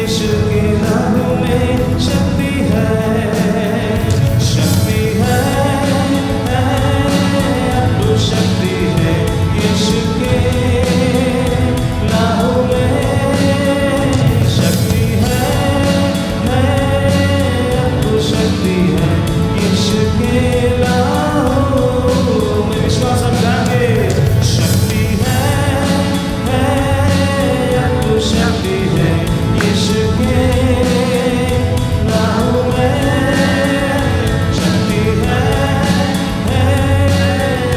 यीशु के लहू में शक्ति है, शक्ति है, अब शक्ति है यीशु के लहू में शक्ति है, अब शक्ति है यीशु के लहू में। विश्वास समझाएंगे, शक्ति है, अब शक्ति है यीशु के लहू में शक्ति है,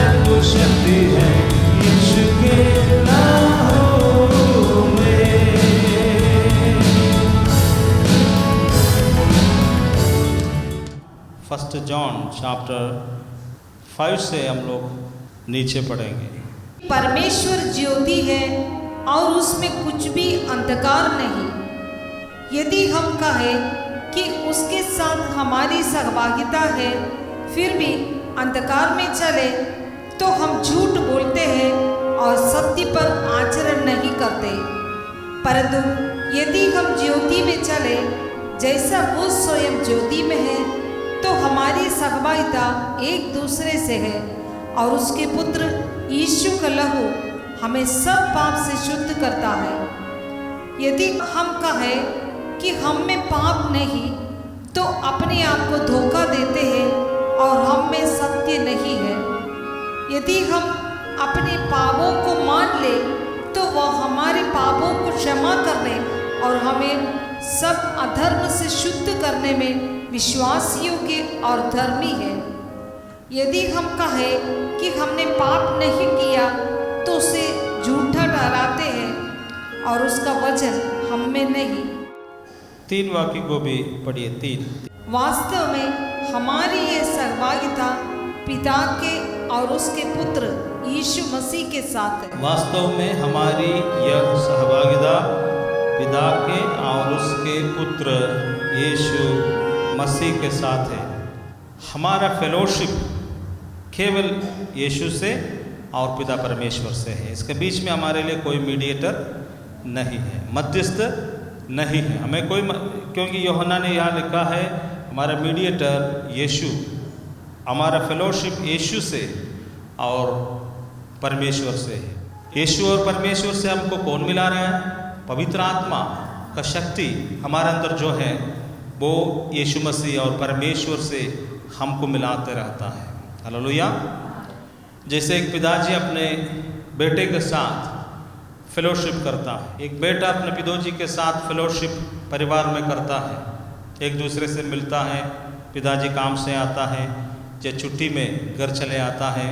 अब शक्ति है यीशु के लहू में। 1 जॉन चैप्टर 5 से हम लोग नीचे पढ़ेंगे। परमेश्वर ज्योति है और उसमें कुछ भी अंधकार नहीं। यदि हम कहें कि उसके साथ हमारी सहभागिता है, फिर भी अंधकार में चले, तो हम झूठ बोलते हैं और सत्य पर आचरण नहीं करते। परंतु यदि हम ज्योति में चले, जैसा वो स्वयं ज्योति में है, तो हमारी सहभागिता एक दूसरे से है और उसके पुत्र यीशु का लहू हमें सब पाप से शुद्ध करता है। यदि हम कहें कि हम में पाप नहीं, तो अपने आप को धोखा देते हैं और हम में सत्य नहीं है। यदि हम अपने पापों को मान ले, तो वह हमारे पापों को क्षमा करने और हमें सब अधर्म से शुद्ध करने में विश्वास योग्य और धर्मी है। यदि हम कहें कि हमने पाप नहीं किया, तो उसे झूठा ठहराते हैं और उसका वचन हम में नहीं। 3 वाक्य को भी पढ़िए। 3 वास्तव में हमारी ये सहभागिता पिता के और उसके पुत्र यीशु मसीह के साथ है। वास्तव में हमारी यह सहभागिता पिता के और उसके पुत्र यीशु मसीह के साथ है। हमारा फेलोशिप केवल यीशु से और पिता परमेश्वर से है। इसके बीच में हमारे लिए कोई मीडिएटर नहीं है, मध्यस्थ नहीं है। हमें कोई क्योंकि यूहन्ना ने यहाँ लिखा है हमारा मीडिएटर यीशु, हमारा फेलोशिप यीशु से और परमेश्वर से है। यीशु और परमेश्वर से हमको कौन मिला रहा है? पवित्र आत्मा का शक्ति हमारे अंदर जो है वो यीशु मसीह और परमेश्वर से हमको मिलाते रहता है। हालेलुया। जैसे एक पिताजी अपने बेटे के साथ फेलोशिप करता है, एक बेटा अपने पिताजी के साथ फेलोशिप परिवार में करता है, एक दूसरे से मिलता है। पिताजी काम से आता है या छुट्टी में घर चले आता है,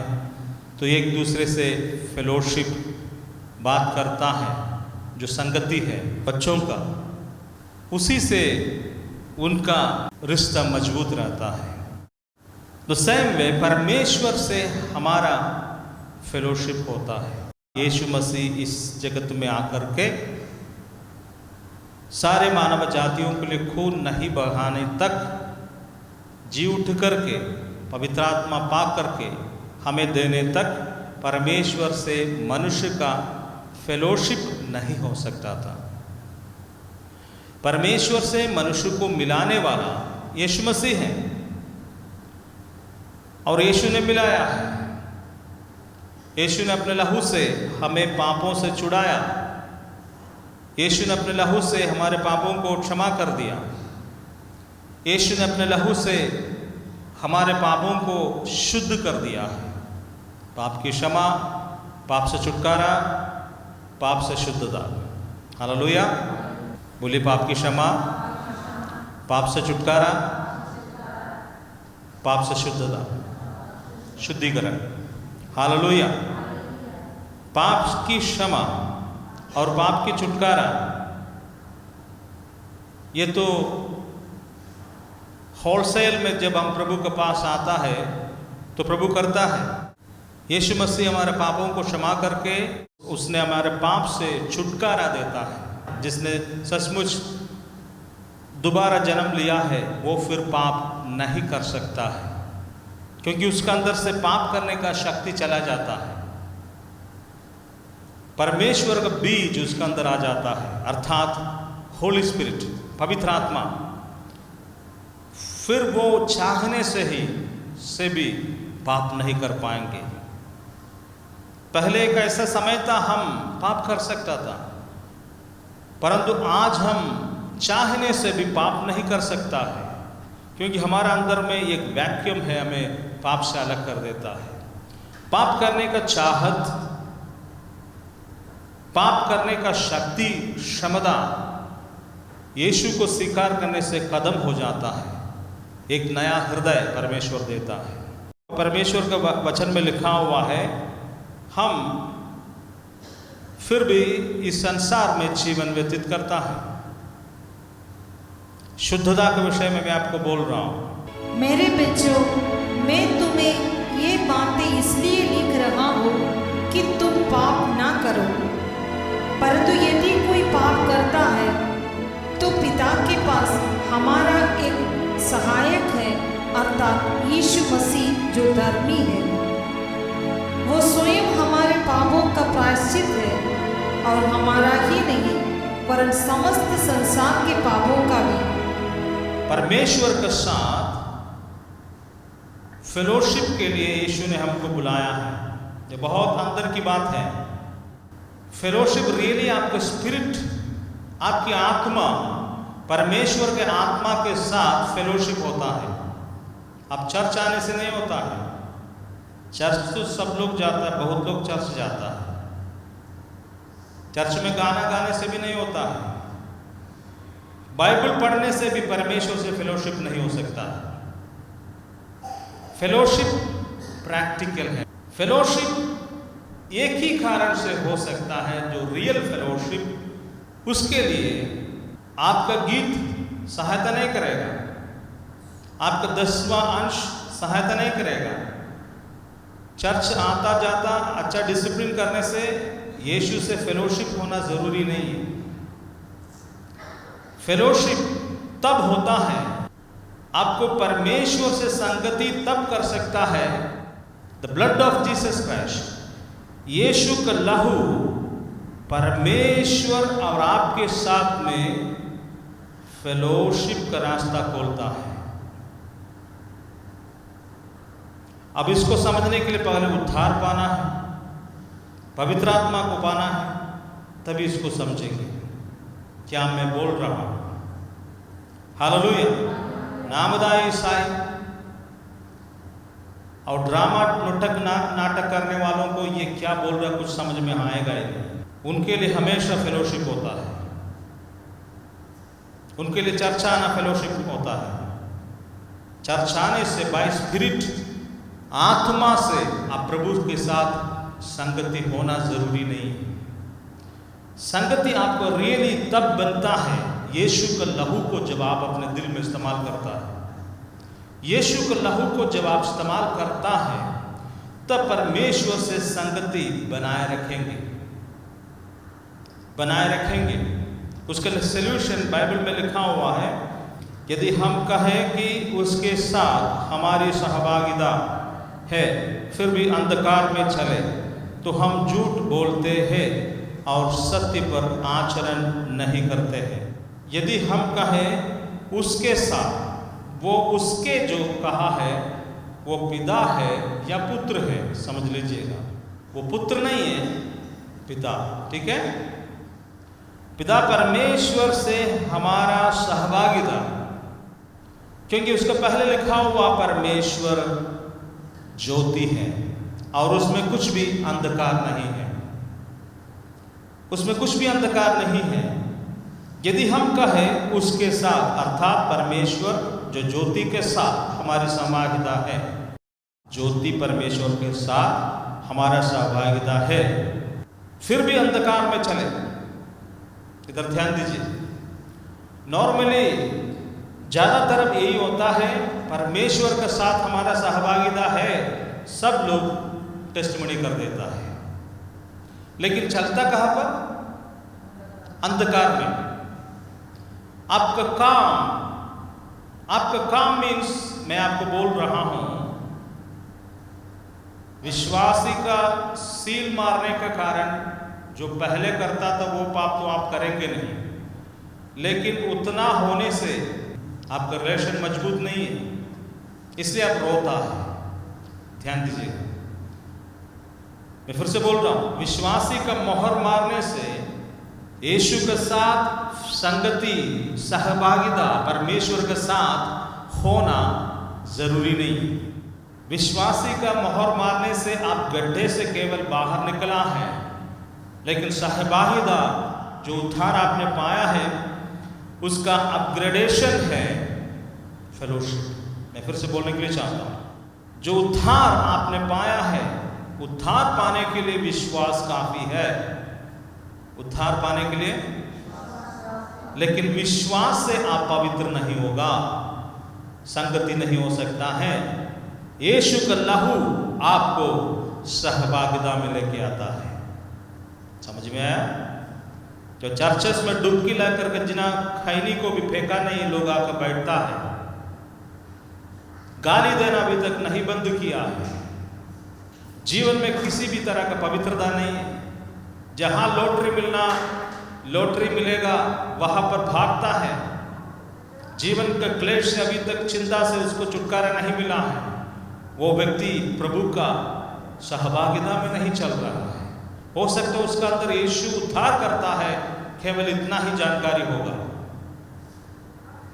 तो एक दूसरे से फेलोशिप बात करता है, जो संगति है बच्चों का, उसी से उनका रिश्ता मजबूत रहता है। तो सेम में परमेश्वर से हमारा फेलोशिप होता है। यीशु मसीह इस जगत में आकर के सारे मानव जातियों के लिए खून नहीं बहाने तक जी उठ करके पवित्र आत्मा पा करके हमें देने तक परमेश्वर से मनुष्य का फेलोशिप नहीं हो सकता था। परमेश्वर से मनुष्य को मिलाने वाला यीशु मसीह है और यीशु ने मिलाया है। यीशु ने अपने लहू से हमें पापों से छुड़ाया। यीशु ने अपने लहू से हमारे पापों को क्षमा कर दिया। यीशु ने अपने लहू से हमारे पापों को शुद्ध कर दिया है। पाप की क्षमा, पाप से छुटकारा, पाप से शुद्धता। हालेलुया। बोली पाप की क्षमा, पाप से छुटकारा, पाप से शुद्धता, शुद्धिकरण। हालेलुया। पाप की क्षमा और पाप की छुटकारा, ये तो होलसेल में जब हम प्रभु के पास आता है तो प्रभु करता है। यीशु मसीह हमारे पापों को क्षमा करके उसने हमारे पाप से छुटकारा देता है। जिसने सचमुच दोबारा जन्म लिया है वो फिर पाप नहीं कर सकता है, क्योंकि उसके अंदर से पाप करने का शक्ति चला जाता है। परमेश्वर का बीज उसके अंदर आ जाता है, अर्थात होली स्पिरिट, पवित्र आत्मा, फिर वो चाहने से भी पाप नहीं कर पाएंगे। पहले एक ऐसा समय था हम पाप कर सकता था, परंतु आज हम चाहने से भी पाप नहीं कर सकता है, क्योंकि हमारा अंदर में एक वैक्यूम है, हमें पाप से अलग कर देता है। पाप करने का चाहत, पाप करने का शक्ति, क्षमता यीशु को स्वीकार करने से कदम हो जाता है। एक नया हृदय परमेश्वर देता है। परमेश्वर का वचन में लिखा हुआ है, हम फिर भी इस संसार में जीवन व्यतीत करता है। शुद्धता के विषय में मैं आपको बोल रहा हूं। मेरे बच्चों, मैं तुम्हें ये बातें इसलिए लिख रहा हूँ कि तुम पाप ना करो। परंतु यदि कोई पाप करता है तो पिता के पास हमारा एक सहायक है, अर्थात यीशु मसीह जो धर्मी है। वो स्वयं हमारे पापों का प्रायश्चित है, और हमारा ही नहीं वरन समस्त संसार के पापों का भी। परमेश्वर के साथ फेलोशिप के लिए यीशु ने हमको बुलाया है। ये बहुत अंदर की बात है। फेलोशिप रियली आपका स्पिरिट, आपकी आत्मा परमेश्वर के आत्मा के साथ फेलोशिप होता है। अब चर्च आने से नहीं होता है। चर्च तो सब लोग जाता है, बहुत लोग चर्च जाता है। चर्च में गाना गाने से भी नहीं होता है। बाइबल पढ़ने से भी परमेश्वर से फेलोशिप नहीं हो सकता। फेलोशिप प्रैक्टिकल है। फेलोशिप एक ही कारण से हो सकता है, जो रियल फेलोशिप, उसके लिए आपका गीत सहायता नहीं करेगा, आपका 10वां अंश सहायता नहीं करेगा। चर्च आता जाता अच्छा डिसिप्लिन करने से यीशु से फेलोशिप होना जरूरी नहीं है। फेलोशिप तब होता है, आपको परमेश्वर से संगति तब कर सकता है। The blood of Jesus Christ, यीशु का लहू परमेश्वर और आपके साथ में फेलोशिप का रास्ता खोलता है। अब इसको समझने के लिए पहले उद्धार पाना है, पवित्र आत्मा को पाना है, तभी इसको समझेंगे क्या मैं बोल रहा हूं। हालेलुया। नामधारी ईसाई और ड्रामा नाटक करने वालों को ये क्या बोल रहा है कुछ समझ में आएगा ही नहीं। उनके लिए हमेशा फेलोशिप होता है, उनके लिए चर्चा आना फेलोशिप होता है। चर्च आने से बाय स्पिरिट, आत्मा से आप प्रभु के साथ संगति होना जरूरी नहीं है। संगति आपको रियली तब बनता है यीशु के लहू को जब आप अपने दिल में इस्तेमाल करता है। यीशु के लहू को जब आप इस्तेमाल करता है, तब परमेश्वर से संगति बनाए रखेंगे। उसके लिए सॉल्यूशन बाइबल में लिखा हुआ है, यदि हम कहें कि उसके साथ हमारी सहभागिता है फिर भी अंधकार में चले, तो हम झूठ बोलते हैं और सत्य पर आचरण नहीं करते हैं। यदि हम कहें उसके साथ, वो उसके जो कहा है वो पिता है या पुत्र है, समझ लीजिएगा, वो पुत्र नहीं है, पिता। ठीक है, पिता परमेश्वर से हमारा सहभागिता, क्योंकि उसका पहले लिखा हुआ परमेश्वर ज्योति है और उसमें कुछ भी अंधकार नहीं है, उसमें कुछ भी अंधकार नहीं है। यदि हम कहें उसके साथ, अर्थात परमेश्वर जो ज्योति के साथ हमारी सहभागिता है, ज्योति परमेश्वर के साथ हमारा सहभागिता है, फिर भी अंधकार में चले। इधर ध्यान दीजिए। नॉर्मली ज़्यादातर यही होता है, परमेश्वर के साथ हमारा सहभागिता है, सब लोग टेस्टिमनी कर देता है, लेकिन चलता कहाँ पर? अंधकार में। आपका काम मीन्स, मैं आपको बोल रहा हूं, विश्वासी का सील मारने का कारण जो पहले करता था वो पाप तो आप करेंगे नहीं। लेकिन उतना होने से आपका रिलेशन मजबूत नहीं है, इसलिए आप रोता है। ध्यान दीजिए, मैं फिर से बोल रहा हूं, विश्वासी का मोहर मारने से यीशु के साथ संगति, सहभागिता, परमेश्वर के साथ होना जरूरी नहीं। विश्वासी का मोहर मारने से आप गड्ढे से केवल बाहर निकला है, लेकिन सहभागिता जो उद्धार आपने पाया है उसका अपग्रेडेशन है फेलोशिप। मैं फिर से बोलने के लिए चाहता हूं, जो उद्धार आपने पाया है, उद्धार पाने के लिए विश्वास काफी है, उद्धार पाने के लिए, लेकिन विश्वास से आप पवित्र नहीं होगा, संगति नहीं हो सकता है। यीशु का लहू आपको सहभागिता में लेके आता है। समझ में आया? जो चर्चेस में डुबकी लाकर के जिना खैनी को भी फेंका नहीं, लोग आकर बैठता है। गाली देना अभी तक नहीं बंद किया है। जीवन में किसी भी तरह का पवित्रता नहीं है। जहां लॉटरी मिलेगा वहां पर भागता है। जीवन का क्लेश से अभी तक चिंता से उसको छुटकारा नहीं मिला है। वो व्यक्ति प्रभु का सहभागिता में नहीं चल रहा है। हो सकता है उसका अंदर यीशु उद्धार करता है, केवल इतना ही जानकारी होगा।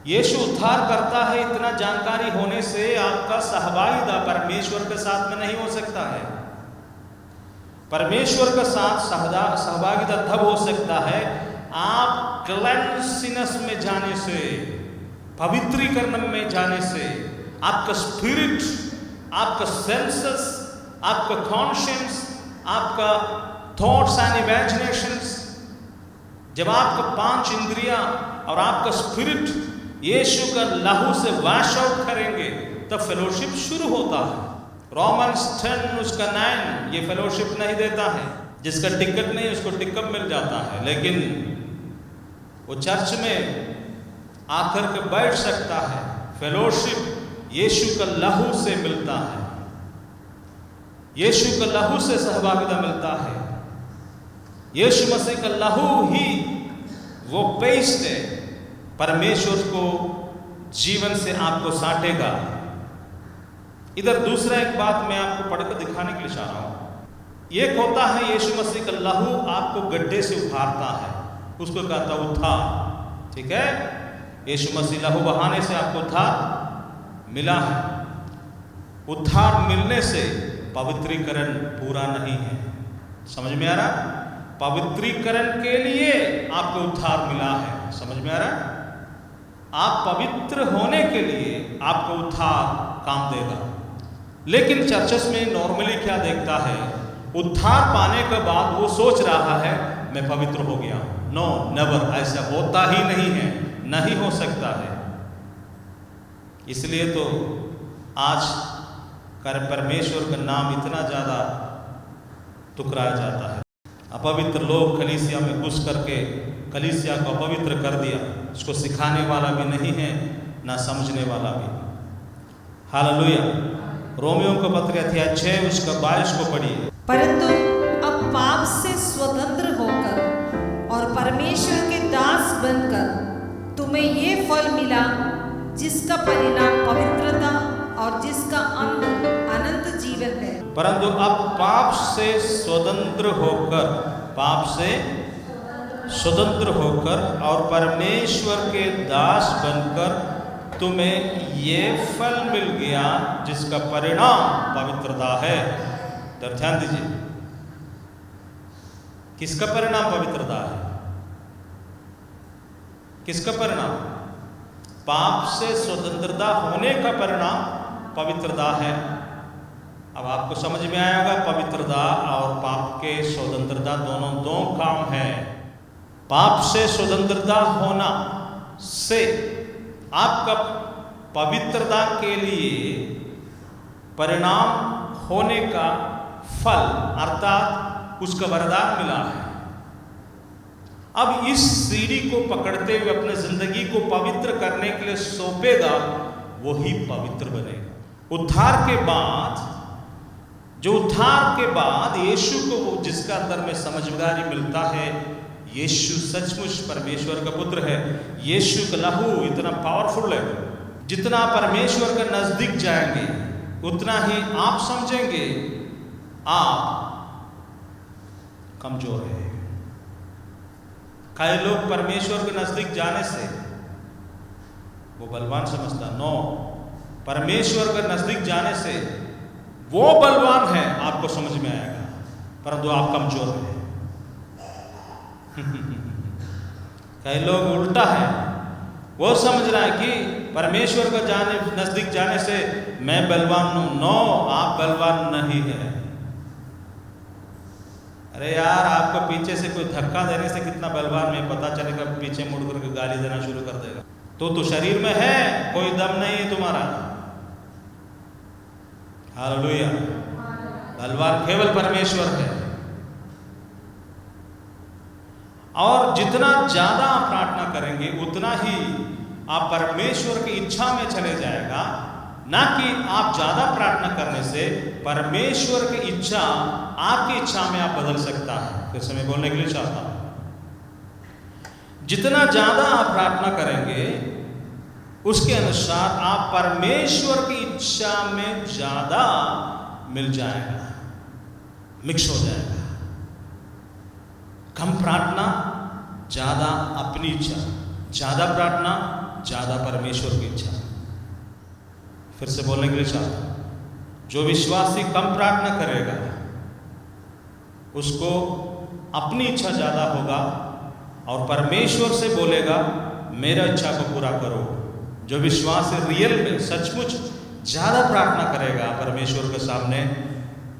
यीशु उद्धार करता है, इतना जानकारी होने से आपका सहभागिता परमेश्वर के साथ में नहीं हो सकता है। परमेश्वर के साथ सहभागिता तब हो सकता है आप क्लेंसिनेस में जाने से, पवित्रीकरण में जाने से, आपका स्पिरिट, आपका सेंसेस, आपका कॉन्शियंस, आपका थॉट्स एंड इमेजिनेशंस, जब आपका 5 इंद्रियां और आपका स्पिरिट यीशु का लहू से वॉश आउट करेंगे, तब फेलोशिप शुरू होता है। रोमन्स 10 उसका 9 ये फेलोशिप नहीं देता है। जिसका टिकट नहीं उसको टिकट मिल जाता है, लेकिन वो चर्च में आकर के बैठ सकता है। फेलोशिप यीशु का लहू से मिलता है, यीशु का लहू से सहभागिता मिलता है। यीशु मसीह का लहू ही वो पेस्ट है, परमेश्वर को जीवन से आपको साटेगा। इधर दूसरा एक बात मैं आपको पढ़कर दिखाने के लिए चाह रहा हूं। एक होता है यीशु मसीह का लहू आपको गड्ढे से उठाता है, उसको कहता है उद्धार। ठीक है, यीशु मसीह लहू बहाने से आपको उद्धार मिला है। उद्धार मिलने से पवित्रीकरण पूरा नहीं है। समझ में आ रहा? पवित्रीकरण के लिए आपको उद्धार मिला है। समझ में आ रहा? आप पवित्र होने के लिए आपको उद्धार काम देगा। लेकिन चर्चेस में नॉर्मली क्या देखता है, उद्धार पाने के बाद वो सोच रहा है मैं पवित्र हो गया। नो, नेवर, ऐसा होता ही नहीं है, नहीं हो सकता है। इसलिए तो आज परमेश्वर का नाम इतना ज़्यादा टुकराया जाता है। अपवित्र लोग कलीसिया में घुस करके कलीसिया को अपवित्र कर दिया। उसको सिखाने वाला भी नहीं है, ना समझने वाला भी। हालेलुया। रोमियो का पत्र अध्याय 6 उसका 22 को पढ़िए। परंतु अब पाप से स्वतंत्र होकर और परमेश्वर के दास बनकर तुम्हें ये फल मिला जिसका परिणाम पवित्रता और जिसका अंत अनंत जीवन है। परंतु अब पाप से स्वतंत्र होकर, पाप से स्वतंत्र होकर और परमेश्वर के दास बनकर तुम्हें ये फल मिल गया जिसका परिणाम पवित्रता है। तो ध्यान दीजिए, किसका परिणाम पवित्रता है? किसका परिणाम? पाप से स्वतंत्रता होने का परिणाम पवित्रता है। अब आपको समझ में आएगा, पवित्रता और पाप के स्वतंत्रता दोनों दो काम है। पाप से स्वतंत्रता होना से आपका पवित्रता के लिए परिणाम होने का फल अर्थात उसका वरदान मिला है। अब इस सीढ़ी को पकड़ते हुए अपने जिंदगी को पवित्र करने के लिए सौंपेगा, वही पवित्र बनेगा। उद्धार के बाद, जो उद्धार के बाद यीशु को जिसका अंदर में समझदारी मिलता है, यीशु सचमुच परमेश्वर का पुत्र है। यीशु का लहू इतना पावरफुल है, जितना परमेश्वर के नजदीक जाएंगे उतना ही आप समझेंगे आप कमजोर है। कई लोग परमेश्वर के नजदीक जाने से वो बलवान समझता, नो, परमेश्वर के नजदीक जाने से वो बलवान है आपको समझ में आएगा, परंतु आप कमजोर हैं। कई लोग उल्टा है, वो समझ रहा है कि परमेश्वर का नजदीक जाने से मैं बलवान हूं। नो, आप बलवान नहीं है। अरे यार, आपको पीछे से कोई धक्का देने से कितना बलवान में पता चलेगा, पीछे मुड़ करके गाली देना शुरू कर देगा। तो शरीर में है, कोई दम नहीं है तुम्हारा। हालेलुया। बलवान केवल परमेश्वर है। और जितना ज्यादा आप प्रार्थना करेंगे उतना ही आप परमेश्वर की इच्छा में चले जाएगा, ना कि आप ज्यादा प्रार्थना करने से परमेश्वर की इच्छा आपकी इच्छा में आप बदल सकता है। फिर से मैं बोलने के लिए चाहता हूं, जितना ज्यादा आप प्रार्थना करेंगे उसके अनुसार आप परमेश्वर की इच्छा में ज्यादा मिल जाएगा, मिक्स हो जाएगा। कम प्रार्थना ज्यादा अपनी इच्छा, ज्यादा प्रार्थना ज्यादा परमेश्वर की इच्छा। फिर से बोलने के लिए चाहता हूं, जो विश्वासी कम प्रार्थना करेगा उसको अपनी इच्छा ज्यादा होगा और परमेश्वर से बोलेगा मेरा इच्छा को पूरा करो। जो विश्वासी रियल में सचमुच ज्यादा प्रार्थना करेगा परमेश्वर के सामने,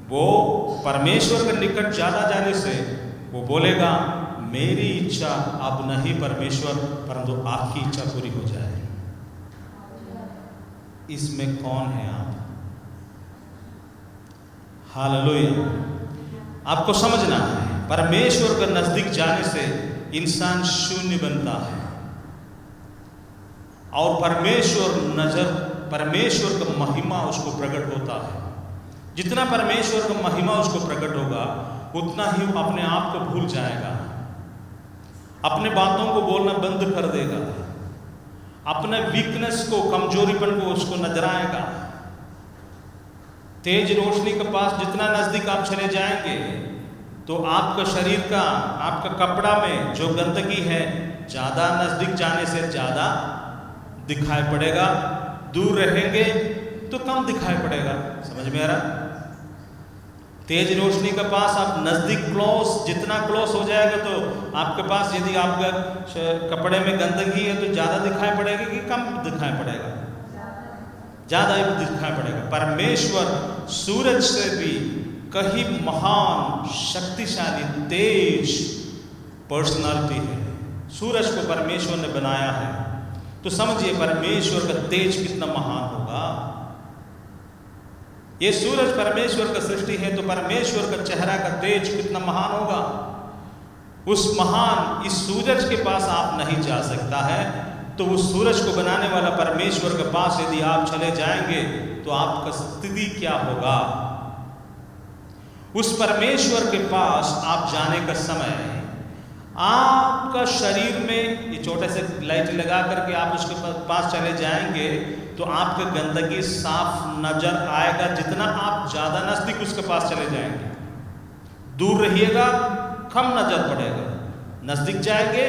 वो परमेश्वर के निकट ज्यादा जाने से वो बोलेगा मेरी इच्छा अब नहीं परमेश्वर, परंतु आपकी इच्छा पूरी हो जाए। इसमें कौन है आप? हालेलुया। आपको समझना है, परमेश्वर के नजदीक जाने से इंसान शून्य बनता है और परमेश्वर का महिमा उसको प्रकट होता है। जितना परमेश्वर का महिमा उसको प्रकट होगा उतना ही वो अपने आप को भूल जाएगा, अपने बातों को बोलना बंद कर देगा, अपने वीकनेस को, कमजोरीपन को उसको नजर आएगा। तेज रोशनी के पास जितना नजदीक आप चले जाएंगे तो आपका शरीर का, आपका कपड़ा में जो गंदगी है ज्यादा नजदीक जाने से ज्यादा दिखाई पड़ेगा, दूर रहेंगे तो कम दिखाई पड़ेगा। समझ में आ रहा? तेज रोशनी के पास आप नजदीक जितना क्लोज हो जाएगा तो आपके पास, यदि आपका कपड़े में गंदगी है तो ज्यादा दिखाई पड़ेगी कि कम दिखाई पड़ेगा? ज्यादा ही दिखाई पड़ेगा। परमेश्वर सूरज से भी कहीं महान, शक्तिशाली, तेज पर्सनालिटी है। सूरज को परमेश्वर ने बनाया है, तो समझिए परमेश्वर का तेज कितना महान होगा। ये सूरज परमेश्वर का सृष्टि है, तो परमेश्वर का चेहरा का तेज कितना महान होगा। इस सूरज के पास आप नहीं जा सकता है, तो उस सूरज को बनाने वाला परमेश्वर के पास यदि आप चले जाएंगे तो आपका स्थिति क्या होगा। उस परमेश्वर के पास आप जाने का समय, आपका शरीर में ये छोटे से लाइट लगा करके आप उसके पास चले जाएंगे तो आपकी गंदगी साफ नजर आएगा। जितना आप ज्यादा नजदीक उसके पास चले जाएंगे, दूर रहिएगा कम नजर पड़ेगा, नजदीक जाएंगे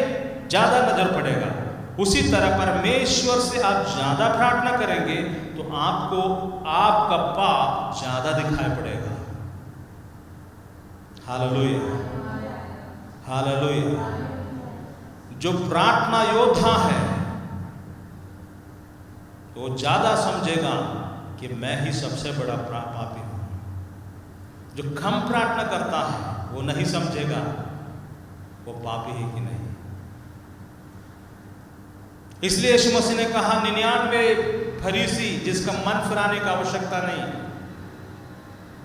ज्यादा नजर पड़ेगा। उसी तरह परमेश्वर से आप ज्यादा प्रार्थना करेंगे तो आपको आपका पाप ज्यादा दिखाई पड़ेगा। Hallelujah, hallelujah. जो प्रार्थना योद्धा है तो वो ज्यादा समझेगा कि मैं ही सबसे बड़ा पापी हूं। जो कम प्रार्थना करता है वो नहीं समझेगा वो पापी है कि नहीं। इसलिए यीशु मसीह ने कहा 99 फरीसी जिसका मन फिराने की आवश्यकता नहीं,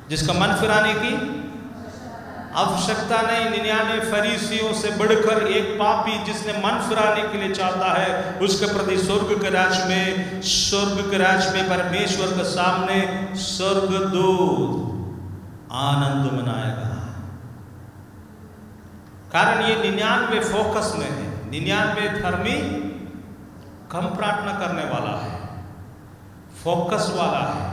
जिसका मन फिराने की आवश्यकता नहीं, 99 फरीसियों से बढ़कर एक पापी जिसने मन फिराने के लिए चाहता है, उसके प्रति स्वर्ग के राज्य में परमेश्वर के सामने स्वर्गदूत आनंद मनाएगा। कारण ये 99 फोकस में है। 99 धर्मी कम प्रार्थना करने वाला है, फोकस वाला है,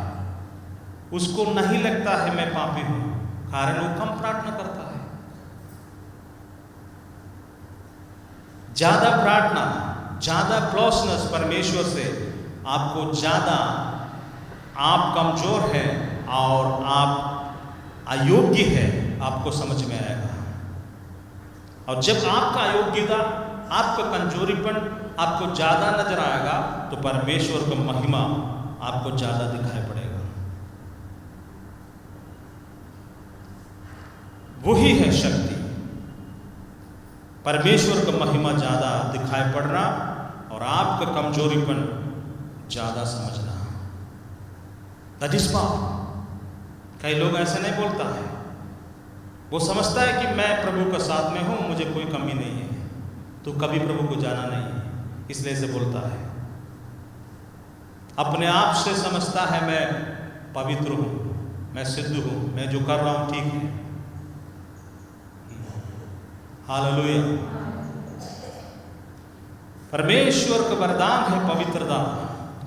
उसको नहीं लगता है मैं पापी हूं, कारण वो कम प्रार्थना करता है। ज्यादा प्रार्थना, ज्यादा क्लोजनेस परमेश्वर से, आपको ज्यादा आप कमजोर है और आप अयोग्य है आपको समझ में आएगा। और जब आपका अयोग्यता, आपका कमजोरीपन आपको ज्यादा नजर आएगा तो परमेश्वर का महिमा आपको ज्यादा दिखाई पड़ेगा। वही है शक्ति, परमेश्वर का महिमा ज्यादा दिखाई पड़ना और आपका कमजोरीपन ज्यादा समझना। That is power. कई लोग ऐसा नहीं बोलता है, वो समझता है कि मैं प्रभु का साथ में हूं, मुझे कोई कमी नहीं है, तो कभी प्रभु को जाना नहीं है, इसलिए से बोलता है। अपने आप से समझता है मैं पवित्र हूं, मैं सिद्ध हूं, मैं जो कर रहा हूं ठीक है। हालेलुया। परमेश्वर का वरदान है पवित्रता,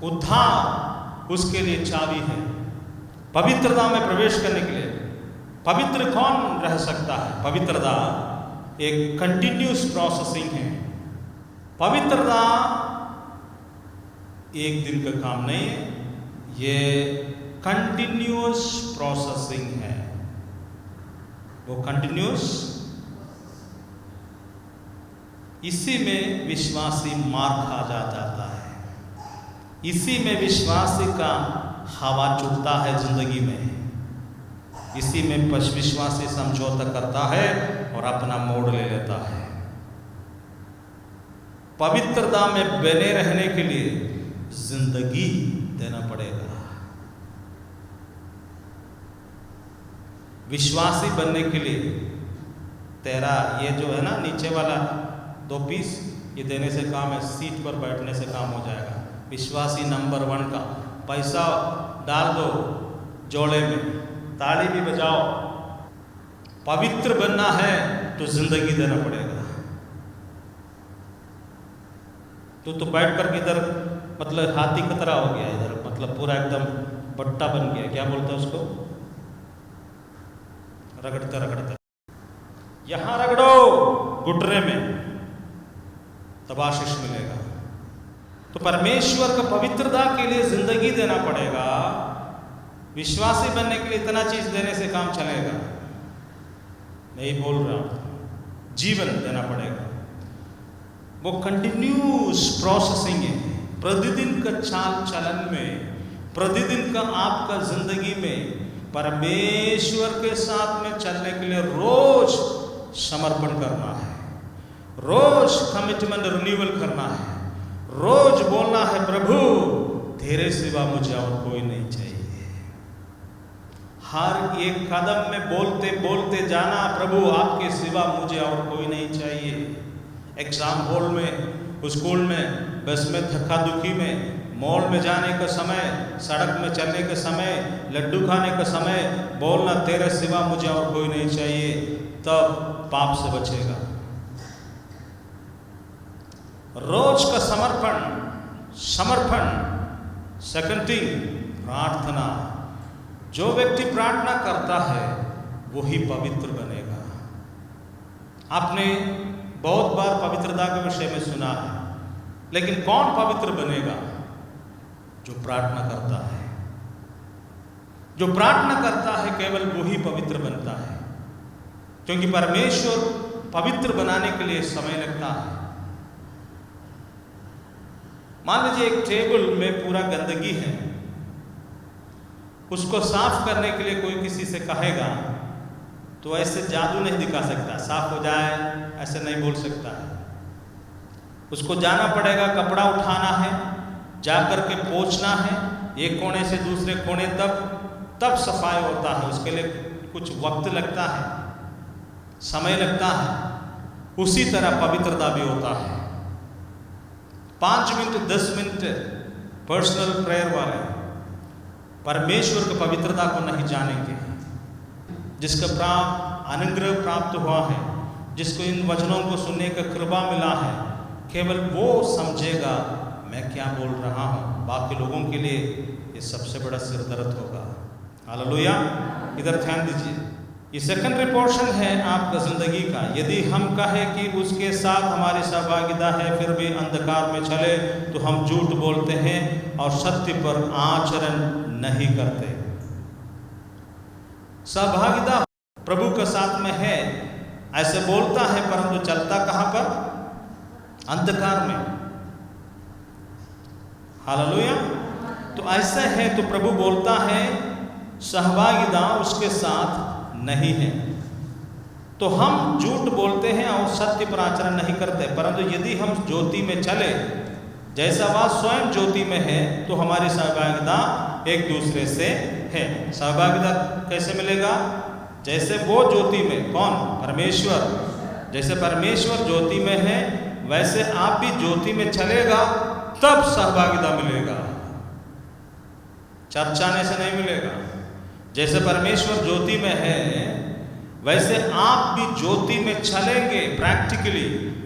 उद्धार उसके लिए चाबी है। पवित्रता में प्रवेश करने के लिए पवित्र कौन रह सकता है? पवित्रता एक कंटिन्यूस प्रोसेसिंग है। पवित्रता एक दिन का काम नहीं है, ये कंटिन्यूस प्रोसेसिंग है। वो कंटिन्यूस, इसी में विश्वासी मार खा जाता है, इसी में विश्वासी का हवा चुभता है जिंदगी में, इसी में विश्वासी समझौता करता है और अपना मोड़ ले लेता है। पवित्रता में बने रहने के लिए जिंदगी देना पड़ेगा। विश्वासी बनने के लिए तेरा ये जो है ना नीचे वाला 2 पीस, ये देने से काम है, सीट पर बैठने से काम हो जाएगा। विश्वासी नंबर 1 का पैसा डाल दो जोड़े में, ताली भी बजाओ। पवित्र बनना है तो जिंदगी देना पड़ेगा। तो बैठ कर इधर मतलब हाथी की तरह हो गया, इधर मतलब पूरा एकदम बट्टा बन गया, क्या बोलते हैं उसको, रगड़ते रगड़ते। यहां रगड़ो घुटने में, तब आशीष मिलेगा। तो परमेश्वर को पवित्रता के लिए जिंदगी देना पड़ेगा। विश्वासी बनने के लिए इतना चीज देने से काम चलेगा नहीं, बोल रहा हूं, जीवन देना पड़ेगा। वो कंटिन्यूस प्रोसेसिंग है। प्रतिदिन का चाल चलन में, प्रतिदिन का आपका जिंदगी में परमेश्वर के साथ में चलने के लिए रोज समर्पण करना है, रोज कमिटमेंट रिन्यूअल करना है, रोज बोलना है प्रभु तेरे सिवा मुझे और कोई नहीं चाहिए। हर एक कदम में बोलते बोलते जाना, प्रभु आपके सिवा मुझे और कोई नहीं चाहिए। एग्जाम हॉल में, स्कूल में, बस में, धक्का दुखी में, मॉल में जाने का समय, सड़क में चलने का समय, लड्डू खाने का समय बोलना तेरे सिवा मुझे और कोई नहीं चाहिए, तब पाप से बचेगा। रोज का समर्पण। सेकंड थिंग, प्रार्थना। जो व्यक्ति प्रार्थना करता है वही पवित्र बनेगा। आपने बहुत बार पवित्रता के विषय में सुना है, लेकिन कौन पवित्र बनेगा? जो प्रार्थना करता है। जो प्रार्थना करता है केवल वही पवित्र बनता है, क्योंकि परमेश्वर पवित्र बनाने के लिए समय लगता है। मान लीजिए एक टेबल में पूरा गंदगी है, उसको साफ करने के लिए कोई किसी से कहेगा तो ऐसे जादू नहीं दिखा सकता, साफ हो जाए ऐसे नहीं बोल सकता है। उसको जाना पड़ेगा, कपड़ा उठाना है, जाकर के पोंछना है एक कोने से दूसरे कोने, तब सफाई होता है। उसके लिए कुछ वक्त लगता है, समय लगता है। उसी तरह पवित्रता भी होता है। 5 मिनट 10 मिनट पर्सनल प्रेयर वाले परमेश्वर की पवित्रता को नहीं जानेंगे। जिसका अनुग्रह प्राप्त हुआ है जिसको इन वचनों को सुनने का कृपा मिला है, केवल वो समझेगा मैं क्या बोल रहा हूँ। बाकी लोगों के लिए ये सबसे बड़ा सिरदर्द होगा। हालेलुया। इधर ध्यान दीजिए, ये सेकेंडरी पोर्शन है आपका जिंदगी का। यदि हम कहें कि उसके साथ हमारी सहभागिता है फिर भी अंधकार में चले, तो हम झूठ बोलते हैं और सत्य पर आचरण नहीं करते। सहभागिता प्रभु के साथ में है ऐसे बोलता है, परंतु चलता कहां पर? अंधकार में। हालेलुया। तो ऐसा है तो प्रभु बोलता है सहभागिता उसके साथ नहीं है। तो हम झूठ बोलते हैं और सत्य पर आचरण नहीं करते। परंतु यदि हम ज्योति में चले, जैसा वह स्वयं ज्योति में है, तो हमारी सहभागिता एक दूसरे से है। सहभागिता कैसे मिलेगा? जैसे वो ज्योति में, कौन? परमेश्वर। जैसे परमेश्वर ज्योति में है वैसे आप भी ज्योति में चलेगा, तब सहभागिता मिलेगा, चर्चाने से नहीं मिलेगा। जैसे परमेश्वर ज्योति में है वैसे आप भी ज्योति में चलेंगे प्रैक्टिकली,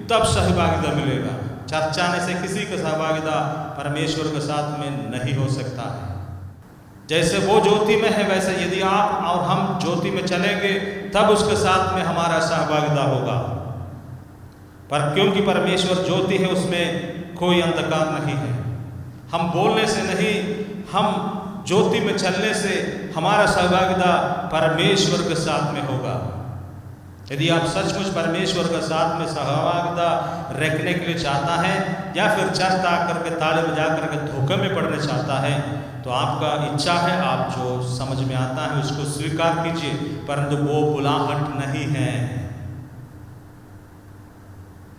तब सहभागिता मिलेगा। चर्चाने से किसी का सहभागिता परमेश्वर के साथ में नहीं हो सकता है। जैसे वो ज्योति में है वैसे यदि आप और हम ज्योति में चलेंगे, तब उसके साथ में हमारा सहभागिता होगा। पर क्योंकि परमेश्वर ज्योति है, उसमें कोई अंधकार नहीं है। हम बोलने से नहीं, हम ज्योति में चलने से हमारा सहभागिता परमेश्वर के साथ में होगा। यदि आप सचमुच परमेश्वर के साथ में सहभागिता रखने के लिए चाहता है, या फिर चर्च आकर के ताले में जाकर के धोखे में पड़ने चाहता है, तो आपका इच्छा है, आप जो समझ में आता है उसको स्वीकार कीजिए, परंतु वो बुलाहट नहीं है।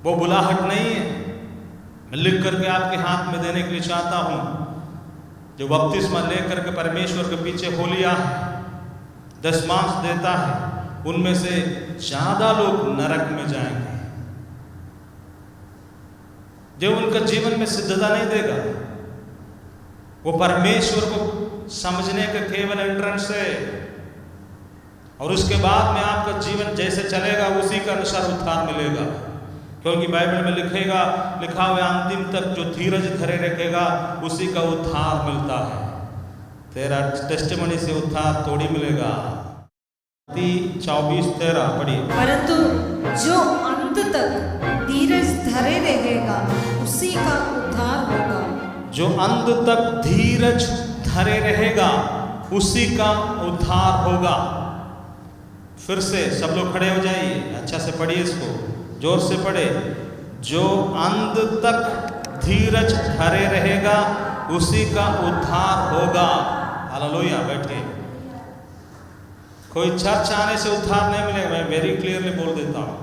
वो बुलाहट नहीं है। मैं लिख करके आपके हाथ में देने के लिए चाहता हूं, जो बपतिस्मा लेकर के परमेश्वर के पीछे हो लिया है, दशमांश देता है, उनमें से ज्यादा लोग नरक में जाएंगे। जो उनका जीवन में सिद्धता नहीं देगा, वो परमेश्वर को समझने का केवल एंट्रेंस है, और उसके बाद में आपका जीवन जैसे चलेगा उसी का अनुसार उद्धार मिलेगा। क्योंकि बाइबल में लिखा हुआ अंतिम तक जो धीरज धरे रखेगा उसी का उद्धार मिलता है। तेरा टेस्टिमनी से उद्धार थोड़ी मिलेगा। 24:13 पढ़िए। परंतु जो अंत तक धीरज धरे रहेगा उसी का उद्धार होगा। जो अंत तक धीरज धरे रहेगा उसी का उद्धार होगा। फिर से सब लोग खड़े हो जाइए, अच्छा से पढ़िए इसको, जोर से पढ़े। जो अंत तक धीरज धरे रहेगा उसी का उद्धार होगा। हालेलुया। बैठे। कोई चर्च आने से उद्धार नहीं मिलेगा। मैं वेरी क्लियरली बोल देता हूँ,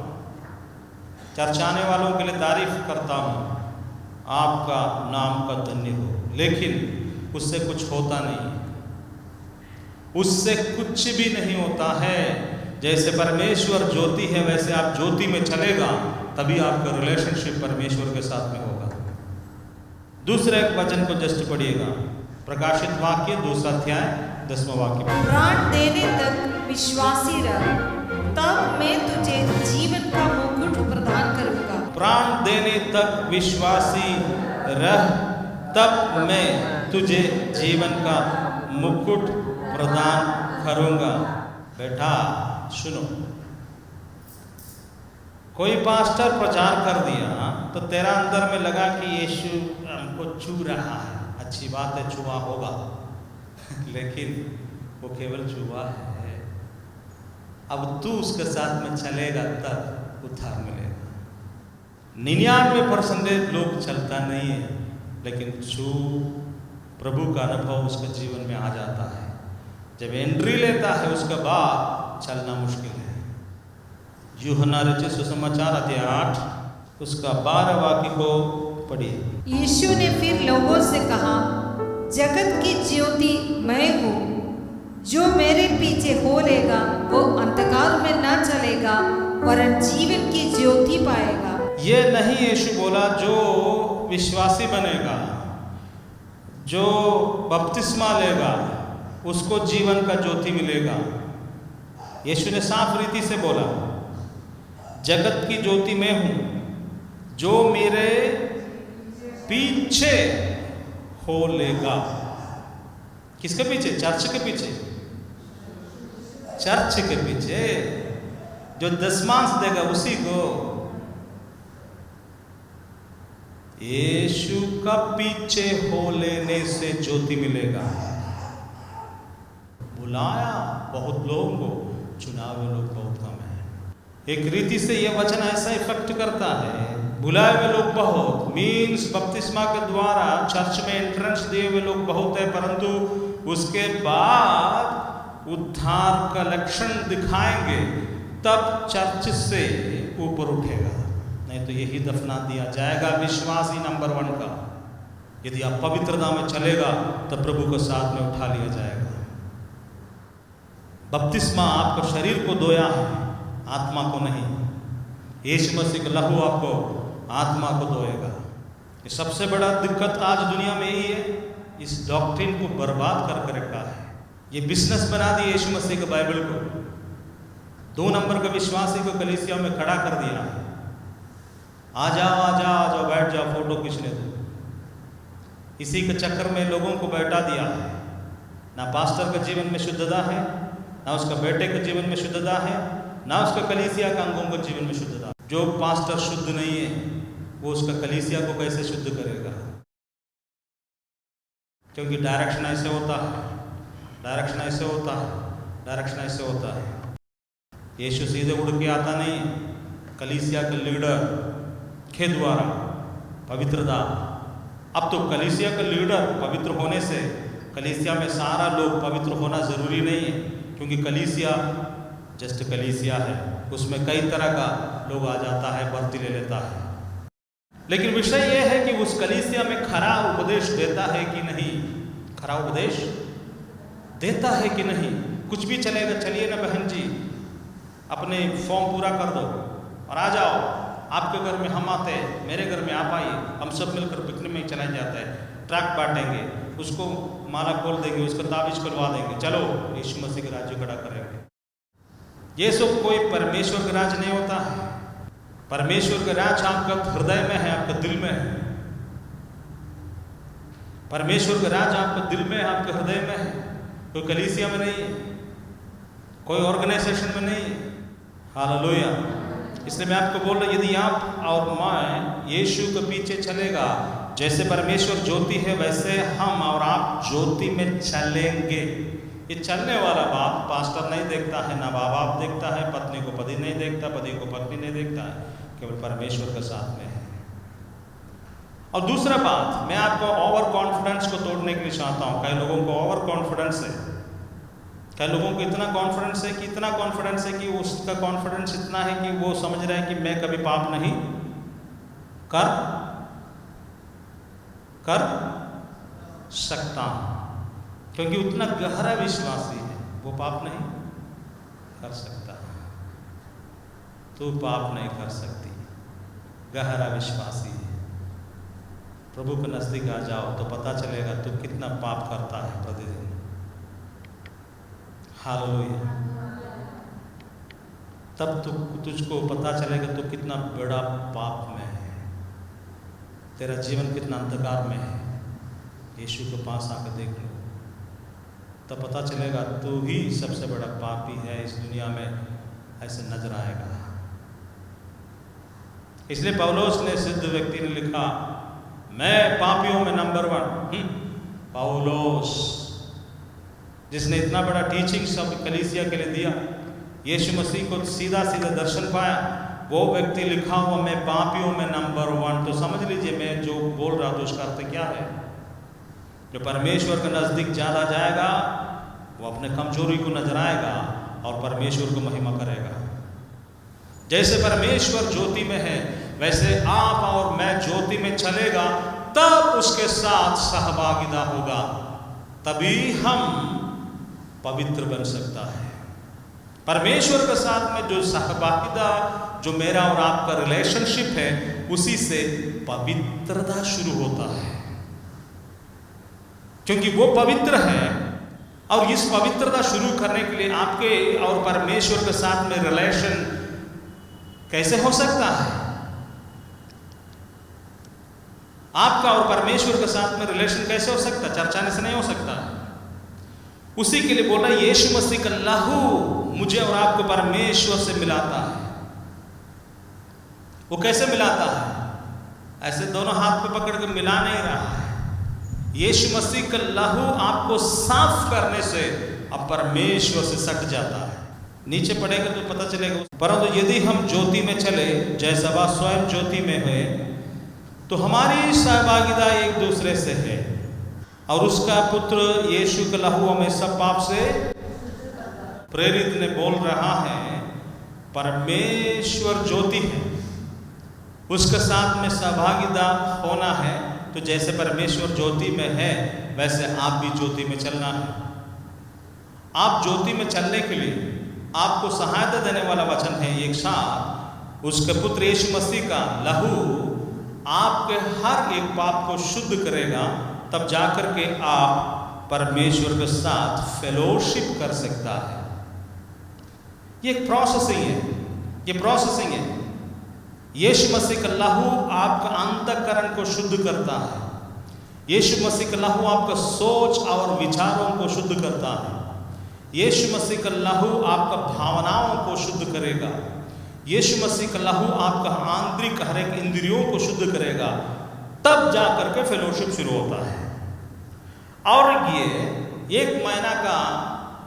चर्च आने वालों के लिए तारीफ करता हूँ, आपका नाम का धन्य हो, लेकिन उससे कुछ होता नहीं, उससे कुछ भी नहीं होता है। जैसे परमेश्वर ज्योति है वैसे आप ज्योति में चलेगा, तभी आपका रिलेशनशिप परमेश्वर के साथ में होगा। दूसरे एक वचन को जस्ट पढ़िएगा, प्रकाशित वाक्य 2 अध्याय 10वां वाक्य। प्राण देने तक विश्वासी रह, तब मैं तुझे जीवन का मुकुट प्रदान करूंगा। प्राण देने तक विश्वासी रह, तब मैं तुझे जीवन का मुकुट प्रदान करूंगा। बेटा सुनो, कोई पास्टर प्रचार कर दिया तो तेरा अंदर में लगा कि यीशु हमको छू रहा है, अच्छी बात है, छुआ होगा लेकिन वो केवल छुआ है। अब तू उसके साथ में चलेगा तब उद्धार मिलेगा। 99% लोग चलता नहीं है, लेकिन जो प्रभु का अनुभव उसके जीवन में आ जाता है, जब एंट्री लेता है उसके बाद चलना मुश्किल है। यूहन्ना रचित सुसमाचार अध्याय 8 उसका 12 वाक्य को पढ़िए। यीशु ने फिर लोगों से कहा, जगत की ज्योति मैं हूँ, जो मेरे पीछे हो लेगा वो अंधकार में न चलेगा वरन जीवन की ज्योति पाएगा। ये नहीं यीशु बोला जो विश्वासी बनेगा, जो बपतिस्मा लेगा उसको जीवन का ज्योति मिलेगा। यीशु ने साफ रीति से बोला, जगत की ज्योति मैं हूं, जो मेरे पीछे हो लेगा। किसके पीछे? चर्च के पीछे। चर्च के पीछे जो दशमांश देगा उसी को। यीशु का पीछे हो लेने से ज्योति मिलेगा। बुलाया बहुत लोगों को, चुनाव में लोग बहुत कम है। एक रीति से यह वचन ऐसा इफेक्ट करता है, बुलाए हुए लोग बहुत, मीन्स बपतिस्मा के द्वारा चर्च में एंट्रेंस दिए हुए लोग बहुत है, परंतु उसके बाद उद्धार का लक्षण दिखाएंगे तब चर्च से ऊपर उठेगा, नहीं तो यही दफना दिया जाएगा। विश्वासी नंबर 1 का, यदि आप पवित्रता में चलेगा तो प्रभु को साथ में उठा लिया जाएगा। बपतिस्मा आपको शरीर को धोया है, आत्मा को नहीं। यीशु मसीह का लहू आपको आत्मा को धोएगा। ये सबसे बड़ा दिक्कत आज दुनिया में यही है, इस डॉक्ट्रिन को बर्बाद करके रखा है। ये बिजनेस बना दिया यीशु मसीह के बाइबल को, 2 नंबर के विश्वासी को कलीसिया में खड़ा कर दिया है। आ जाओ बैठ जाओ, फोटो खींचने दो। इसी के चक्कर में लोगों को बैठा दिया है। ना पास्टर के जीवन में शुद्धता है, ना उसका बेटे के जीवन में शुद्धता है, ना उसका कलीसिया का अंगों के जीवन में शुद्धता। जो पास्टर शुद्ध नहीं है वो उसका कलीसिया को कैसे शुद्ध करेगा? क्योंकि डायरेक्शन ऐसे होता है, डायरेक्शन ऐसे होता है, डायरेक्शन ऐसे होता है। यीशु सीधे उड़ के आता नहीं, कलीसिया के लीडर के द्वारा पवित्रता। अब तो कलीसिया का लीडर पवित्र होने से कलीसिया में सारा लोग पवित्र होना ज़रूरी नहीं है, क्योंकि कलीसिया जस्ट कलीसिया है, उसमें कई तरह का लोग आ जाता है, भर्ती ले लेता है। लेकिन विषय यह है कि उस कलीसिया में खरा उपदेश देता है कि नहीं, खरा उपदेश देता है कि नहीं। कुछ भी चलेगा, चलिए ना बहन जी, अपने फॉर्म पूरा कर दो और आ जाओ, आपके घर में हम आते हैं, मेरे घर में आप आइए, हम सब मिलकर पिकनिक में चले जाते हैं, ट्रक बांटेंगे, उसको माला खोल देंगे, उसको ताबीज खुलवा देंगे, चलो यीशु मसीह का राज्य खड़ा करेंगे। ये सब कोई परमेश्वर का राज नहीं होता है। परमेश्वर का राज आपका हृदय में है, आपके दिल में है। परमेश्वर का राज आपके दिल में है, आपके हृदय में है, कोई कलीसिया में नहीं है, कोई ऑर्गेनाइजेशन में नहीं है। हालेलुया। इसलिए मैं आपको बोल रहा, यदि आप और मैं यीशु के पीछे चलेगा, जैसे परमेश्वर ज्योति है वैसे हम और आप ज्योति में चलेंगे। ये चलने वाला बात पास्टर नहीं देखता है, ना बाप बाप देखता है, पत्नी को पति नहीं देखता, पति को पत्नी नहीं देखता है, केवल परमेश्वर के साथ में है। और दूसरा बात, मैं आपको ओवर कॉन्फिडेंस को तोड़ने के लिए चाहता हूँ। कई लोगों को ओवर कॉन्फिडेंस है, कई लोगों को इतना कॉन्फिडेंस है कि इतना कॉन्फिडेंस है कि उसका कॉन्फिडेंस इतना है कि वो समझ रहा है कि मैं कभी पाप नहीं कर सकता हूँ, क्योंकि उतना गहरा विश्वासी है, वो पाप नहीं कर सकता। तू पाप नहीं कर सकती, गहरा विश्वासी है। प्रभु के नजदीक आ जाओ तो पता चलेगा तू कितना पाप करता है प्रतिदिन। हालेलुया। तब तुझको पता चलेगा तू कितना बड़ा पाप में है, तेरा जीवन कितना अंधकार में है। यीशु के पास आकर देख लो, तब पता चलेगा तू ही सबसे बड़ा पापी है इस दुनिया में, ऐसे नजर आएगा। इसलिए पौलुस ने, सिद्ध व्यक्ति ने लिखा, मैं पापियों में नंबर 1। पौलुस जिसने इतना बड़ा टीचिंग सब कलीसिया के लिए दिया, यीशु मसीह को सीधा सीधा दर्शन पाया, वो व्यक्ति लिखा हुआ मैं पापियों में नंबर 1। तो समझ लीजिए मैं जो बोल रहा हूँ उसका अर्थ क्या है। जो परमेश्वर के नजदीक ज़्यादा जाएगा वो अपने कमजोरी को नजर आएगा और परमेश्वर को महिमा करेगा। जैसे परमेश्वर ज्योति में है वैसे आप और मैं ज्योति में चलेगा, तब उसके साथ सहभागिता होगा, तभी हम पवित्र बन सकता है। परमेश्वर के साथ में जो सहभागिता, जो मेरा और आपका रिलेशनशिप है, उसी से पवित्रता शुरू होता है, क्योंकि वो पवित्र है। और इस पवित्रता शुरू करने के लिए आपके और परमेश्वर के साथ में रिलेशन कैसे हो सकता है? आपका और परमेश्वर के साथ में रिलेशन कैसे हो सकता है? चर्चाने से नहीं हो सकता। उसी के लिए बोला यीशु मसीह का लहू मुझे और आपको परमेश्वर से मिलाता है। वो कैसे मिलाता है? ऐसे दोनों हाथ पे पकड़ के मिला नहीं रहा है। यीशु मसीह का लहू आपको साफ करने से अब परमेश्वर से सट जाता है। नीचे पड़ेगा तो पता चलेगा। परंतु यदि हम ज्योति में चले जैसा वह स्वयं ज्योति में है, तो हमारी सहभागिता एक दूसरे से है और उसका पुत्र यीशु का लहू हमें सब पाप से प्रेरित ने बोल रहा है। परमेश्वर ज्योति है, उसके साथ में सहभागिता होना है। तो जैसे परमेश्वर ज्योति में है वैसे आप भी ज्योति में चलना है। आप ज्योति में चलने के लिए आपको सहायता देने वाला वचन है एक साथ उसके पुत्र यीशु मसीह का लहू आपके हर एक पाप को शुद्ध करेगा। तब जाकर के आप परमेश्वर के साथ फेलोशिप कर सकता है। ये एक प्रोसेसिंग है, ये प्रोसेसिंग है। यीशु मसीह का लहू आपका अंतःकरण को शुद्ध करता है। यीशु मसीह का लहू आपका सोच और विचारों को शुद्ध करता है। यीशु मसीह का लहू आपका भावनाओं को शुद्ध करेगा। यीशु मसीह का लहू आपका आंतरिक हर एक इंद्रियों को शुद्ध करेगा। तब जाकर के फेलोशिप शुरू होता है। और ये 1 महीना का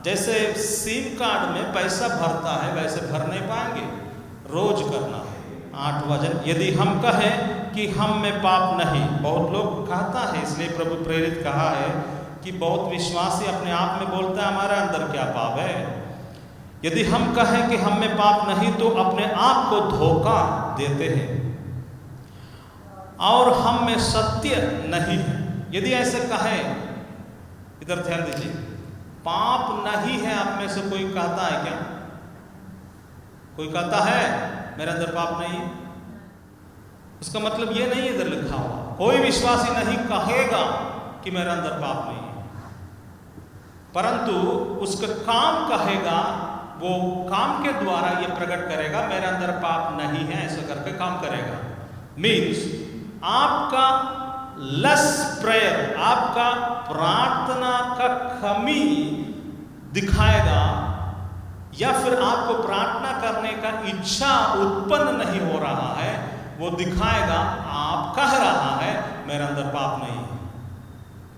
जैसे सिम कार्ड में पैसा भरता है वैसे भर नहीं पाएंगे, रोज करना है 8 वजन। यदि हम कहें कि हम में पाप नहीं, बहुत लोग कहता है, इसलिए प्रभु प्रेरित कहा है कि बहुत विश्वासी अपने आप में बोलता है हमारे अंदर क्या पाप है। यदि हम कहें कि हम में पाप नहीं तो अपने आप को धोखा देते हैं और हम में सत्य नहीं है। यदि ऐसे कहें, इधर ध्यान दीजिए, पाप नहीं है आप में से कोई कहता है क्या? कोई कहता है मेरे अंदर पाप नहीं है? उसका मतलब ये नहीं है इधर लिखा हुआ, कोई विश्वासी नहीं कहेगा कि मेरे अंदर पाप नहीं है, परंतु उसका काम कहेगा, वो काम के द्वारा ये प्रकट करेगा मेरे अंदर पाप नहीं है, ऐसा करके काम करेगा। मीन्स आपका लेस प्रेयर, आपका प्रार्थना का कमी दिखाएगा, या फिर आपको प्रार्थना करने का इच्छा उत्पन्न नहीं हो रहा है, वो दिखाएगा आप कह रहा है मेरे अंदर पाप नहीं है।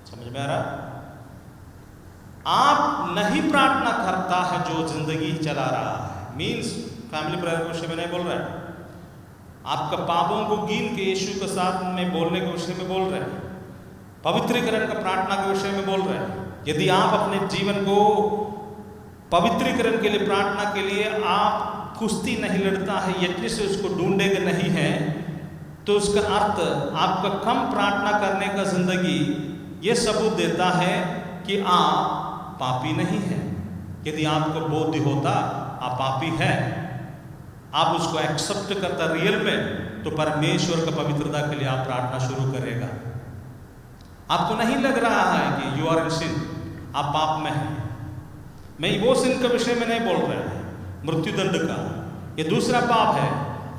समझ में आ रहा? आप नहीं प्रार्थना करता है जो जिंदगी चला रहा है। मीन्स फैमिली प्रेयर के विषय में नहीं बोल रहा है, आपका पापों को गिन के यीशु के साथ में बोलने के विषय में बोल रहे हैं, पवित्रीकरण का प्रार्थना के विषय में बोल रहे हैं। यदि आप अपने जीवन को पवित्रीकरण के लिए, प्रार्थना के लिए आप कुश्ती नहीं लड़ता है, यज्ञ से उसको ढूंढेगा नहीं है, तो उसका अर्थ आपका कम प्रार्थना करने का जिंदगी ये सबूत देता है कि आप पापी नहीं है। यदि आपको बोध होता आप पापी है, आप उसको एक्सेप्ट करता रियल में, तो परमेश्वर का पवित्रता के लिए आप प्रार्थना शुरू करेगा। आपको नहीं लग रहा है कि यू आर इन सिन, आप पाप में हैं। मैं वो सिन के विषय में नहीं बोल रहा है, मृत्युदंड का, ये दूसरा पाप है,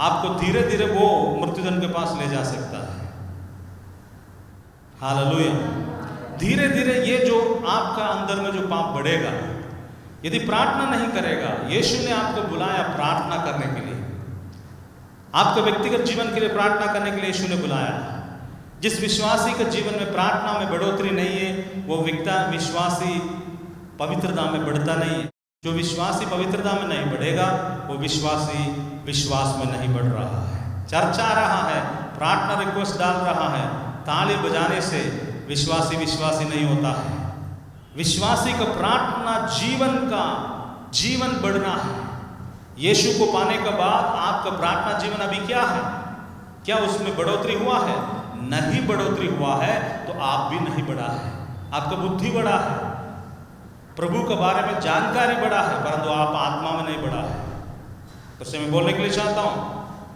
आपको धीरे धीरे वो मृत्युदंड के पास ले जा सकता है। हालेलुया। धीरे धीरे ये जो आपका अंदर में जो पाप बढ़ेगा, यदि प्रार्थना नहीं करेगा, यीशु ने आपको बुलाया प्रार्थना करने के लिए, आपके व्यक्तिगत जीवन के लिए प्रार्थना करने के लिए यीशु ने बुलाया। जिस विश्वासी के जीवन में प्रार्थना में बढ़ोतरी नहीं है, वो विश्वासी पवित्रता में बढ़ता नहीं है। जो विश्वासी पवित्रता में नहीं बढ़ेगा, वो विश्वासी विश्वास में नहीं बढ़ रहा है। चर्चा रहा है, प्रार्थना रिक्वेस्ट डाल रहा है, ताली बजाने से विश्वासी नहीं होता है। विश्वासी का प्रार्थना जीवन बढ़ना है। यीशु को पाने के बाद आपका प्रार्थना जीवन अभी क्या है? क्या उसमें बढ़ोतरी हुआ है? नहीं बढ़ोतरी हुआ है तो आप भी नहीं बढ़ा है। आपका बुद्धि बढ़ा है, प्रभु के बारे में जानकारी बढ़ा है, परंतु आप आत्मा में नहीं बढ़ा है। तो मैं बोलने के लिए चाहता हूँ,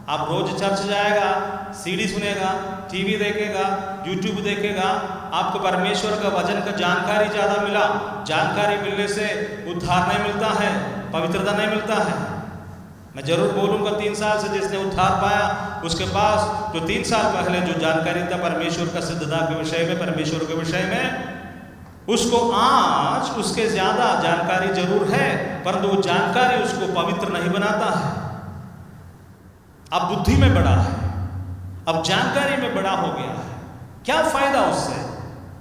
आप रोज चर्च जाएगा, सीडी सुनेगा, टीवी देखेगा, यूट्यूब देखेगा, आपको परमेश्वर का वचन का जानकारी ज़्यादा मिला, जानकारी मिलने से उद्धार नहीं मिलता है, पवित्रता नहीं मिलता है। मैं जरूर बोलूँगा 3 साल से जिसने उद्धार पाया उसके पास जो 3 साल पहले जो जानकारी था परमेश्वर का सिद्धता के विषय में, परमेश्वर के विषय में, उसको आज उसके ज़्यादा जानकारी जरूर है, परंतु वो जानकारी उसको पवित्र नहीं बनाता है। अब बुद्धि में बड़ा है, अब जानकारी में बड़ा हो गया है, क्या फायदा उससे?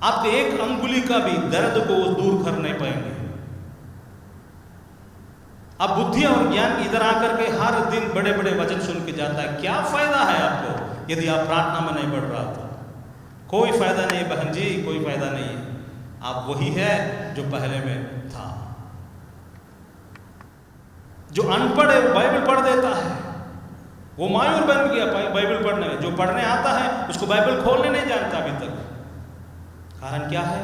आपके एक अंगुली का भी दर्द को दूर कर नहीं पाएंगे। अब बुद्धि और ज्ञान इधर आकर के हर दिन बड़े बड़े वचन सुन के जाता है, क्या फायदा है आपको यदि आप प्रार्थना में नहीं बढ़ रहा तो? कोई फायदा नहीं बहन जी, कोई फायदा नहीं है। आप वही है जो पहले में था। जो अनपढ़ है वो बाइबल पढ़ देता है, वो मायूर बन गया बाइबल पढ़ने में। जो पढ़ने आता है उसको बाइबल खोलने नहीं जानता अभी तक। कारण क्या है?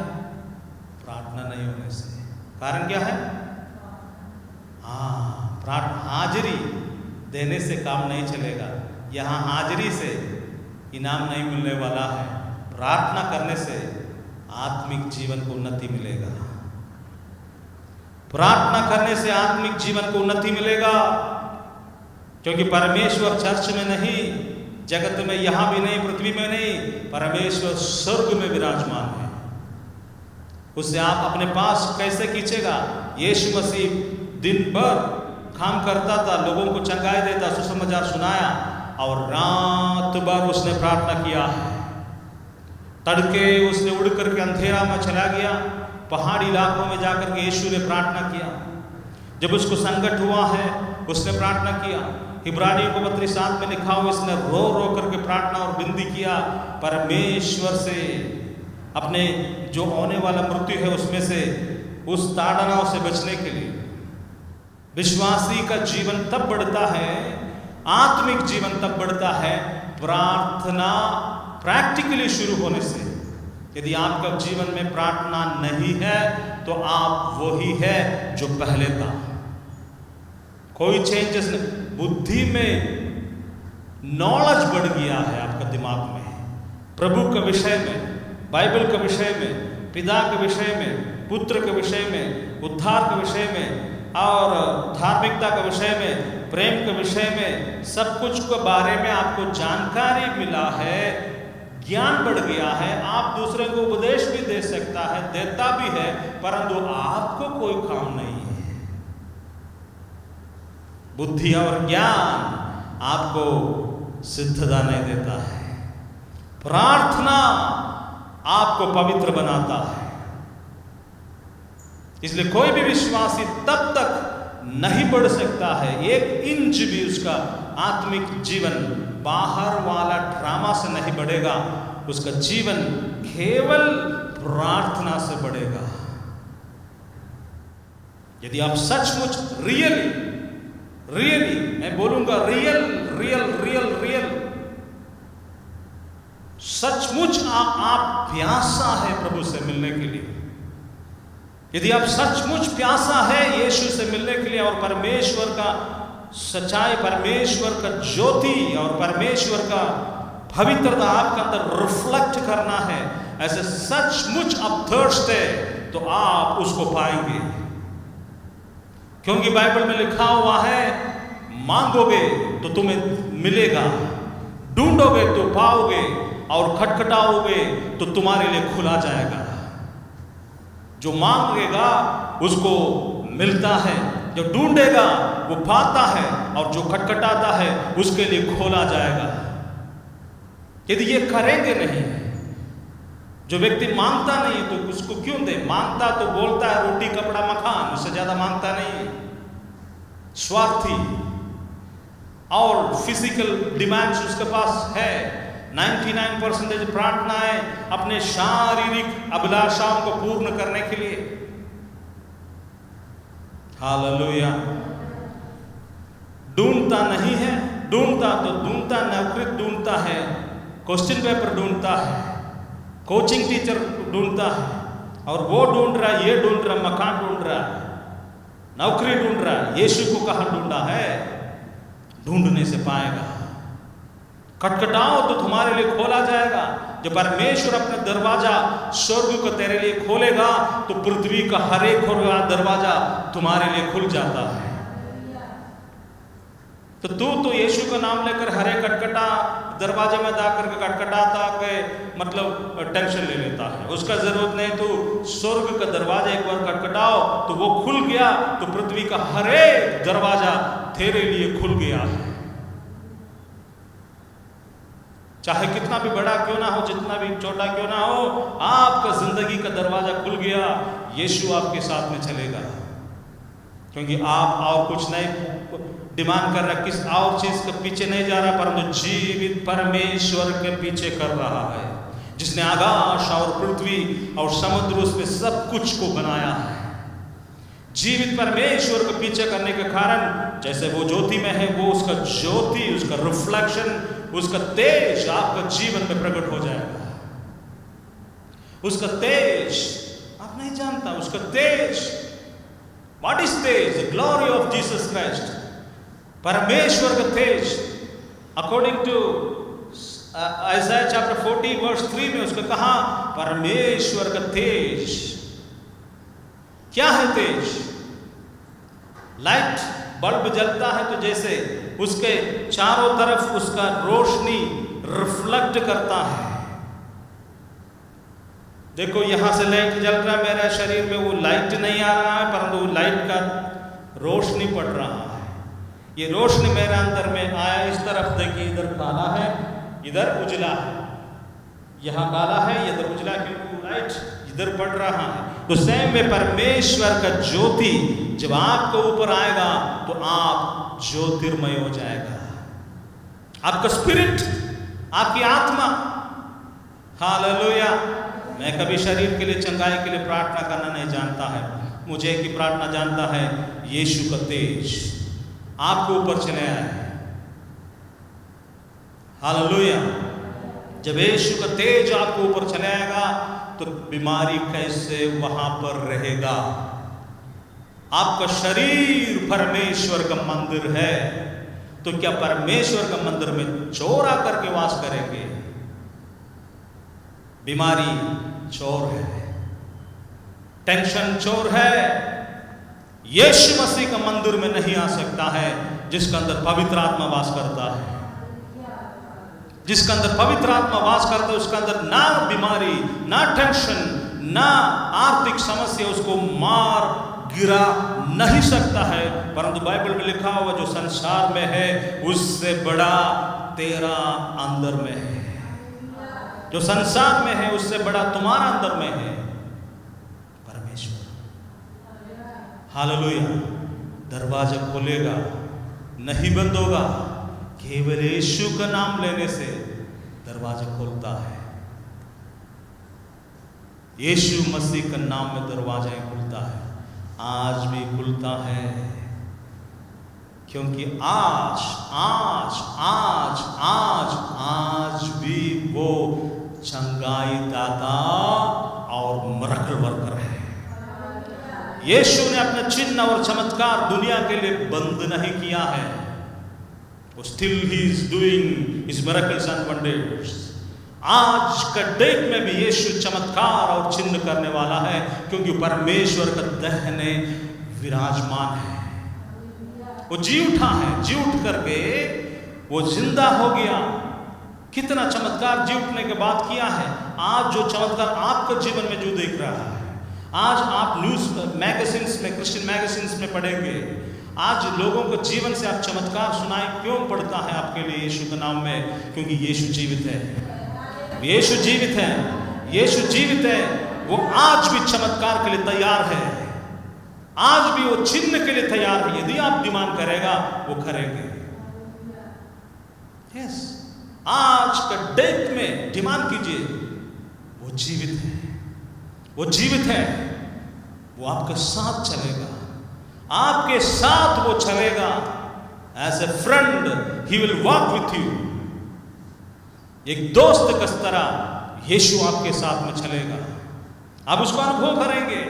प्रार्थना नहीं होने से। कारण क्या है? हाजिरी देने से काम नहीं चलेगा। यहाँ हाजिरी से इनाम नहीं मिलने वाला है, प्रार्थना करने से आत्मिक जीवन को उन्नति मिलेगा। प्रार्थना करने से आत्मिक जीवन को उन्नति मिलेगा, क्योंकि परमेश्वर चर्च में नहीं, जगत में, यहां भी नहीं, पृथ्वी में नहीं, परमेश्वर स्वर्ग में विराजमान है। उससे आप अपने पास कैसे खींचेगा? यीशु मसीह दिन भर काम करता था, लोगों को चंगाई देता, सुसमाचार सुनाया, और रात भर उसने प्रार्थना किया है। तड़के उसने उड़ करके अंधेरा में चला गया, पहाड़ी इलाकों में जाकर के यीशु ने प्रार्थना किया। जब उसको संकट हुआ है उसने प्रार्थना किया। इब्रानियों को पत्री 7 में लिखा हुआ, इसने रो रो करके प्रार्थना और विनती किया परमेश्वर से, अपने जो आने वाला मृत्यु है उसमें से, उस ताड़नाओं से बचने के लिए। विश्वासी का जीवन तब बढ़ता है, आत्मिक जीवन तब बढ़ता है प्रार्थना प्रैक्टिकली शुरू होने से। यदि आपका जीवन में प्रार्थना नहीं है तो आप वही है जो पहले था, कोई चेंजेस नहीं। बुद्धि में नॉलेज बढ़ गया है आपका दिमाग में, प्रभु के विषय में, बाइबल के विषय में, पिता के विषय में, पुत्र के विषय में, उद्धार के विषय में, और धार्मिकता के विषय में, प्रेम के विषय में, सब कुछ के बारे में आपको जानकारी मिला है, ज्ञान बढ़ गया है। आप दूसरे को उपदेश भी दे सकता है, देता भी है, परंतु आपको कोई काम नहीं है। बुद्धि और ज्ञान आपको सिद्धता नहीं देता है। प्रार्थना आपको पवित्र बनाता है। इसलिए कोई भी विश्वासी तब तक नहीं बढ़ सकता है, 1 इंच भी उसका आत्मिक जीवन बाहर वाला ड्रामा से नहीं बढ़ेगा, उसका जीवन केवल प्रार्थना से बढ़ेगा। यदि आप सचमुच रियली मैं बोलूंगा रियल सचमुच आप प्यासा है प्रभु से मिलने के लिए, यदि आप सचमुच प्यासा है यीशु से मिलने के लिए, और परमेश्वर का सच्चाई, परमेश्वर का ज्योति और परमेश्वर का पवित्रता आपके अंदर रिफ्लेक्ट करना है, ऐसे सचमुच आप थर्स्ट है तो आप उसको पाएंगे। क्योंकि बाइबल में लिखा हुआ है, मांगोगे तो तुम्हें मिलेगा, ढूंढोगे तो पाओगे, और खटखटाओगे तो तुम्हारे लिए खुला जाएगा। जो मांगेगा उसको मिलता है, जो ढूंढेगा वो पाता है, और जो खटखटाता है उसके लिए खोला जाएगा। यदि ये करेंगे नहीं, जो व्यक्ति मांगता नहीं तो उसको क्यों दे? मांगता तो बोलता है रोटी कपड़ा मकान, उससे ज्यादा मांगता नहीं है। स्वार्थी और फिजिकल डिमांड्स उसके पास है। 99% प्रार्थनाएं अपने शारीरिक अभिलाषाओं को पूर्ण करने के लिए। हालेलुया। ढूंढता नहीं है, ढूंढता तो ढूंढता, नौकरी ढूंढता है, क्वेश्चन पेपर ढूंढता है, कोचिंग टीचर ढूंढता है, और वो ढूंढ रहा है, ये ढूंढ रहा, मकान ढूंढ रहा है, नौकरी ढूंढ रहा है। यीशु को कहाँ ढूंढा है? ढूंढने से पाएगा। खटखटाओ तो तुम्हारे लिए खोला जाएगा। जब परमेश्वर अपना दरवाजा स्वर्ग को तेरे लिए खोलेगा तो पृथ्वी का हर एक दरवाजा तुम्हारे लिए खुल जाता है। तो तू तो यीशु का नाम लेकर हरे कटकटा दरवाजे में जाकर के कटकटाता के मतलब टेंशन ले लेता है। उसका जरूरत नहीं, तू स्वर्ग का दरवाजा एक बार कटकटाओ तो वो खुल गया, तो पृथ्वी का हर एक दरवाजा तेरे लिए खुल गया है। चाहे कितना भी बड़ा क्यों ना हो, जितना भी छोटा क्यों ना हो, आपका जिंदगी का दरवाजा खुल गया। यीशु आपके साथ में चलेगा, क्योंकि आप और कुछ नहीं डिमांड कर रहा, किस और चीज के पीछे नहीं जा रहा, परंतु जीवित परमेश्वर के पीछे कर रहा है, जिसने आकाश और पृथ्वी और समुद्र उसमें सब कुछ को बनाया है। जीवित परमेश्वर को पीछे करने के कारण जैसे वो ज्योति में है, वो उसका ज्योति, उसका रिफ्लेक्शन, उसका तेज आपका जीवन में प्रकट हो जाएगा। उसका तेज आप नहीं जानता, उसका तेज, व्हाट इज तेज? The glory of Jesus Christ, परमेश्वर का तेज। According to Isaiah chapter 40 verse 3 में उसको कहा परमेश्वर का तेज। क्या है तेज? लाइट बल्ब जलता है तो जैसे उसके चारों तरफ उसका रोशनी रिफ्लेक्ट करता है। देखो यहां से लाइट जल रहा है, मेरे शरीर में वो लाइट नहीं आ रहा है, परंतु लाइट का रोशनी पड़ रहा है। ये रोशनी मेरे अंदर में आया, इस तरफ देखिए, इधर काला है, इधर उजला है, यहाँ काला है, इधर उजला, क्योंकि लाइट इधर पड़ रहा है। तो सेम में परमेश्वर का ज्योति जब आपको ऊपर आएगा तो आप ज्योतिर्मय हो जाएगा। आपका स्पिरिट, आपकी आत्मा, हालेलुया। मैं कभी शरीर के लिए, चंगाई के लिए प्रार्थना करना नहीं जानता है, मुझे एक ही प्रार्थना जानता है, यीशु का तेज आपको ऊपर चले आए। हालेलुया। जब यीशु का तेज आपको ऊपर चले आएगा तो बीमारी कैसे वहां पर रहेगा? आपका शरीर परमेश्वर का मंदिर है, तो क्या परमेश्वर का मंदिर में चोर आकर के वास करेंगे? बीमारी चोर है, टेंशन चोर है। यीशु मसीह का मंदिर में नहीं आ सकता है जिसके अंदर पवित्र आत्मा वास करता है। जिसके अंदर पवित्र आत्मा वास करता है उसके अंदर ना बीमारी, ना टेंशन, ना आर्थिक समस्या उसको मार गिरा नहीं सकता है। परंतु बाइबल में लिखा हुआ जो संसार में है उससे बड़ा तेरा अंदर में है। जो संसार में है उससे बड़ा तुम्हारा अंदर में है परमेश्वर। हालेलुया। दरवाजा खोलेगा, नहीं बंद होगा। केवल यीशु का नाम लेने से दरवाजा खुलता है। यीशु मसीह का नाम में दरवाजा खुलता है, आज भी खुलता है, क्योंकि आज आज आज आज आज भी वो चंगाई दाता और मिरेकल वर्कर है। यीशु ने अपने चिन्ह और चमत्कार दुनिया के लिए बंद नहीं किया है। Still he is doing his miracles and wonders. आज का डेट में भी यीशु चमत्कार और चिन्ह करने वाला है, क्योंकि परमेश्वर का दाहिने विराजमान है। वो जी उठा है, जी उठ करके वो जिंदा हो गया। कितना चमत्कार जी उठने के बाद किया है। आज जो चमत्कार आपके जीवन में जो देख रहा है, आज आप न्यूज मैगजीन्स में, क्रिश्चियन मैगजीन्स में पढ़ेंगे, आज लोगों को जीवन से आप चमत्कार सुनाए क्यों पड़ता है आपके लिए यीशु के नाम में? क्योंकि यीशु जीवित है। यीशु जीवित है, यीशु जीवित है। वो आज भी चमत्कार के लिए तैयार है, आज भी वो चिन्ह के लिए तैयार है। यदि आप डिमांड करेगा वो करेंगे। यस, आज का डेट में डिमांड कीजिए। वो जीवित है, वो जीवित है। वो आपके साथ चलेगा, आपके साथ वो चलेगा। As a friend he will walk with you. एक दोस्त की तरह यीशु आपके साथ में चलेगा, आप उसको अनुभव करेंगे।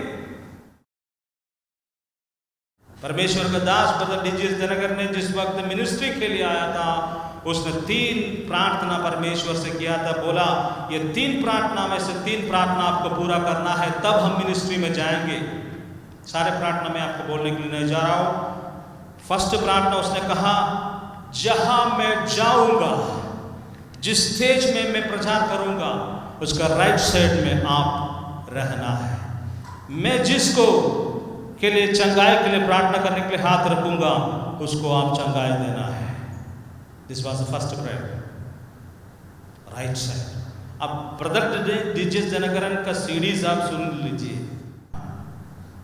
परमेश्वर का दास ब्रदर डीजीएस दिनकर ने जिस वक्त मिनिस्ट्री के लिए आया था, उसने 3 प्रार्थना परमेश्वर से किया था। बोला ये 3 प्रार्थना में से 3 प्रार्थना आपको पूरा करना है, तब हम मिनिस्ट्री में जाएंगे। सारे प्रार्थना में आपको बोलने के लिए नहीं जा रहा हूं। फर्स्ट प्रार्थना उसने कहा, जहां मैं जाऊंगा, जिस स्टेज में मैं प्रचार करूंगा, उसका राइट साइड में आप रहना है। मैं जिसको के लिए चंगाई के लिए प्रार्थना करने के लिए हाथ रखूंगा, उसको आप चंगाई देना है। This was the first prayer, right side. अब ब्रदर डीजे जनकरण का सीडीज आप सुन लीजिए।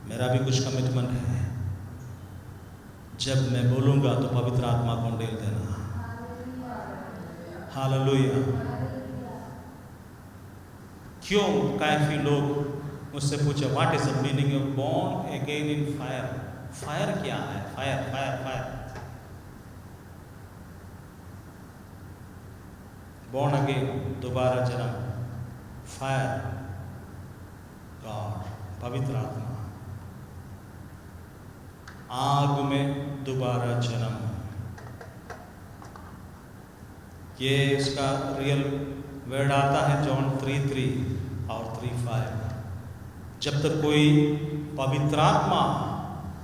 मेरा भी कुछ कमिटमेंट है, जब मैं बोलूंगा तो पवित्र आत्मा को डेल देना। हालेलुया। क्यों काफी लोग मुझसे पूछे what is the meaning of born again in fire. Fire क्या है? Fire fire fire, born again, दोबारा जन्म, फायर, गॉड, पवित्र आत्मा, आग में दोबारा जन्म। ये इसका रियल वर्ड आता है जॉन 3:3 और 3:5। जब तक कोई पवित्र आत्मा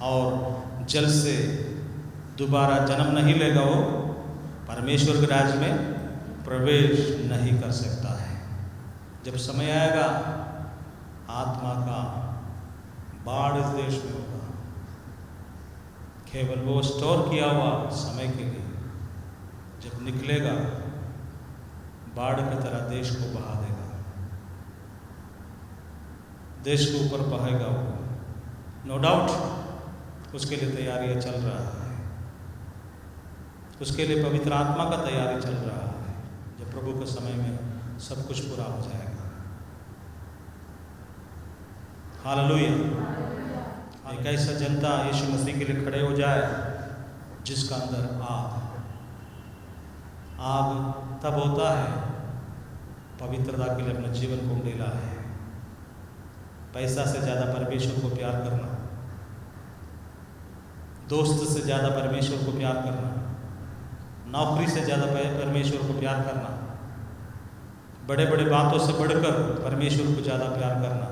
और जल से दोबारा जन्म नहीं लेगा, वो परमेश्वर के राज्य में प्रवेश नहीं कर सकता है। जब समय आएगा, आत्मा का बाढ़ इस देश में होगा, केवल वो स्टोर किया हुआ समय के लिए। जब निकलेगा, बाढ़ की तरह देश को बहा देगा, देश के ऊपर बहेगा वो, नो डाउट। उसके लिए तैयारियां चल रहा है, उसके लिए पवित्र आत्मा का तैयारी चल रहा है। जब प्रभु के समय में सब कुछ पूरा हो जाएगा। हालेलुया। एक ऐसा जनता यीशु मसीह के लिए खड़े हो जाए जिसका अंदर आग तब होता है पवित्रता के लिए अपने जीवन को उंडेला है। पैसा से ज़्यादा परमेश्वर को प्यार करना, दोस्त से ज़्यादा परमेश्वर को प्यार करना, नौकरी से ज़्यादा परमेश्वर को प्यार करना, बड़े बड़े बातों से बढ़कर परमेश्वर को ज़्यादा प्यार करना,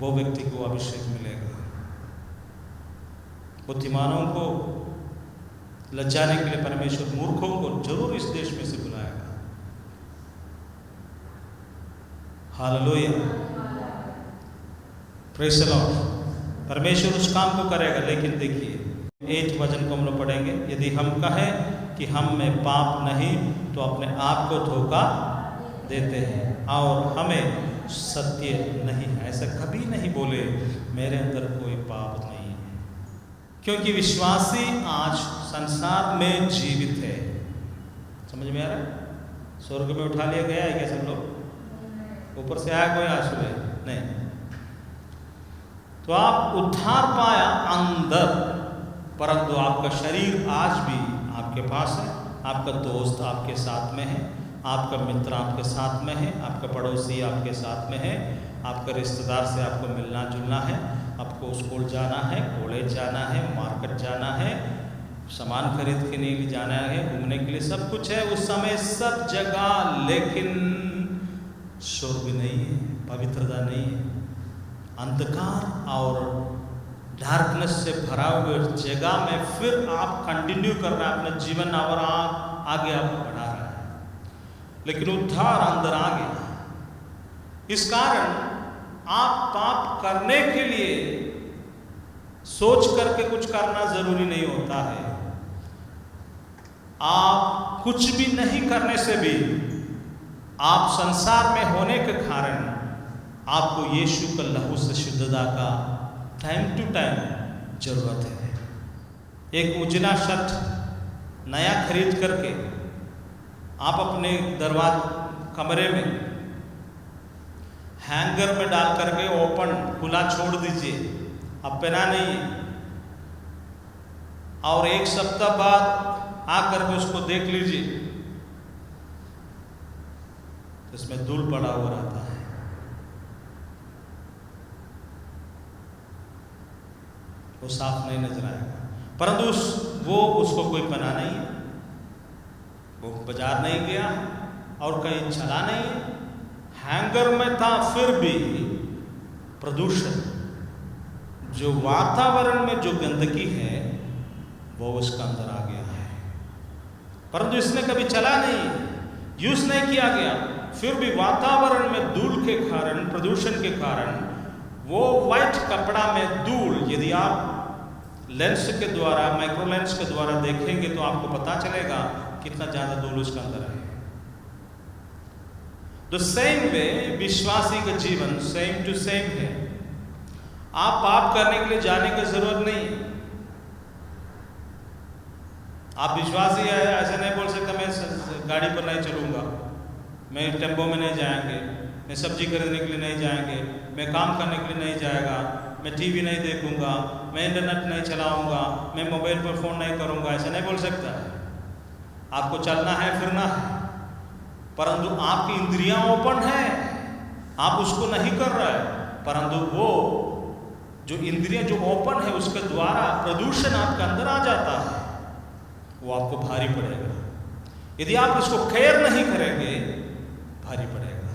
वो व्यक्ति को अभिषेक मिलेगा। बुद्धिमानों को लज्जाने के लिए परमेश्वर मूर्खों को जरूर इस देश में से बुलाएगा। Hallelujah, praise the lord. परमेश्वर उस काम को करेगा। लेकिन देखिए 8 वचन को हम लोग पढ़ेंगे। यदि हम कहें कि हम में पाप नहीं, तो अपने आप को धोखा देते हैं और हमें सत्य नहीं है। ऐसा कभी नहीं बोले मेरे अंदर कोई पाप नहीं है, क्योंकि विश्वासी आज संसार में जीवित है। समझ में आ रहा है? स्वर्ग में उठा लिया गया है क्या सब लोग? ऊपर से आया कोई आज सुबह? नहीं। तो आप उद्धार पाया अंदर, परंतु आपका शरीर आज भी आपके पास है। आपका दोस्त आपके साथ में है, आपका मित्र आपके साथ में है, आपका पड़ोसी आपके साथ में है, आपका रिश्तेदार से आपको मिलना जुलना है, आपको स्कूल जाना है, कॉलेज जाना है, मार्केट जाना है, सामान खरीद के लिए जाना है, घूमने के लिए सब कुछ है उस समय, सब जगह। लेकिन स्वर्ग नहीं है, पवित्रता नहीं है। अंधकार और डार्कनेस से भरा हुए जगह में फिर आप कंटिन्यू कर रहे हैं अपना जीवन और आगे आप बढ़ा रहे हैं। लेकिन उद्धार अंदर आ गया। इस कारण आप पाप करने के लिए सोच करके कुछ करना जरूरी नहीं होता है। आप कुछ भी नहीं करने से भी आप संसार में होने के कारण आपको यीशु का लहू से शुद्धता का टाइम टू टाइम जरूरत है। एक उजला शर्ट नया खरीद करके आप अपने कमरे में हैंगर में डाल करके ओपन खुला छोड़ दीजिए, अब पहना नहीं है, और 1 सप्ताह बाद आकर के उसको देख लीजिए, इसमें धूल पड़ा हुआ रहता है। वो साफ नहीं नजर आएगा। परंतु उसको कोई पना नहीं है, वो बाजार नहीं गया और कहीं चला नहीं है, हैंगर में था, फिर भी प्रदूषण, जो वातावरण में जो गंदगी है वो उसका अंदर आ गया है। परंतु इसने कभी चला नहीं, यूज नहीं किया गया। फिर भी वातावरण में धूल के कारण, प्रदूषण के कारण वो वाइट कपड़ा में धूल, यदि आप लेंस के द्वारा, माइक्रो लेंस के द्वारा देखेंगे तो आपको पता चलेगा कितना ज़्यादा धूल उसके अंदर है। द सेम वे विश्वासी का जीवन सेम टू सेम है। आप पाप करने के लिए जाने की जरूरत नहीं। आप विश्वासी है, ऐसे नहीं बोल सकते मैं गाड़ी पर नहीं चलूँगा, मैं टेम्पो में नहीं जाएंगे, मैं सब्जी खरीदने के लिए नहीं जाएंगे, मैं काम करने के लिए नहीं जाएगा, मैं टीवी नहीं देखूंगा, मैं इंटरनेट नहीं चलाऊंगा, मैं मोबाइल पर फ़ोन नहीं करूंगा, ऐसा नहीं बोल सकता है। आपको चलना है, फिरना है, परंतु आपकी इंद्रियां ओपन है, आप उसको नहीं कर रहे हैं। परंतु वो जो इंद्रियां जो ओपन है उसके द्वारा प्रदूषण आपके अंदर आ जाता है, वो आपको भारी पड़ेगा। यदि आप इसको केयर नहीं करेंगे भारी पड़ेगा।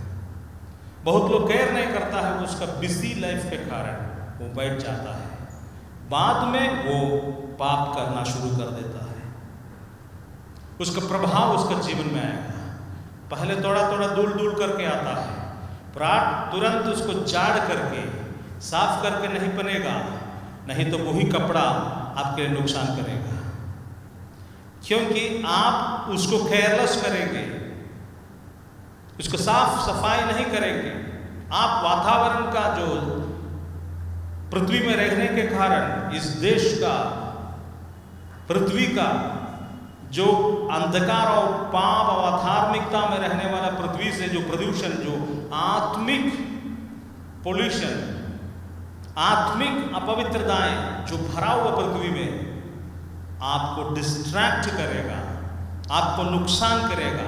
बहुत लोग केयर नहीं करता है, उसका बिजी लाइफ के कारण वो बैठ जाता है, बाद में वो पाप करना शुरू कर देता है, उसका प्रभाव उसका जीवन में आएगा। पहले थोड़ा थोड़ा दूर दूर करके आता है, प्राट तुरंत उसको झाड़ करके साफ करके नहीं बनेगा, नहीं तो वही कपड़ा आपके लिए नुकसान करेगा, क्योंकि आप उसको केयरलेस करेंगे, उसको साफ सफाई नहीं करेंगे। आप वातावरण का जो पृथ्वी में रहने के कारण इस देश का, पृथ्वी का जो अंधकार और पाप और अधार्मिकता में रहने वाला पृथ्वी से जो प्रदूषण, जो आत्मिक पोल्यूशन, आत्मिक अपवित्रताएं जो भरा हुआ पृथ्वी में, आपको डिस्ट्रैक्ट करेगा, आपको नुकसान करेगा।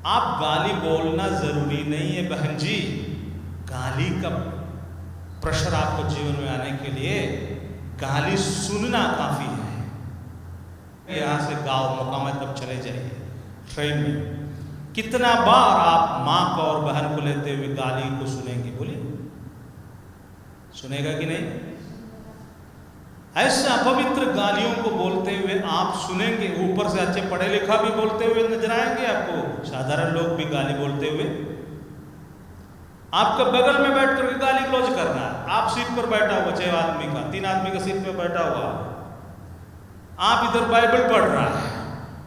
आप गाली बोलना जरूरी नहीं है बहन जी, गाली का प्रेशर आपको जीवन में आने के लिए गाली सुनना काफी है। यहाँ से गांव मुकाम तक चले जाइए ट्रेन में, कितना बार आप माँ को और बहन को लेते हुए गाली को सुनेंगे? बोलिए, सुनेगा कि नहीं? ऐसे अपवित्र गालियों को बोलते हुए आप सुनेंगे। ऊपर से अच्छे पढ़े लिखा भी बोलते हुए नजर आएंगे आपको, साधारण लोग भी गाली बोलते हुए। आपके बगल में बैठ करके गाली गलौज कर रहा है, आप सीट पर बैठा हुआ 6 आदमी का, 3 आदमी का सीट पर बैठा हुआ, आप इधर बाइबल पढ़ रहा है,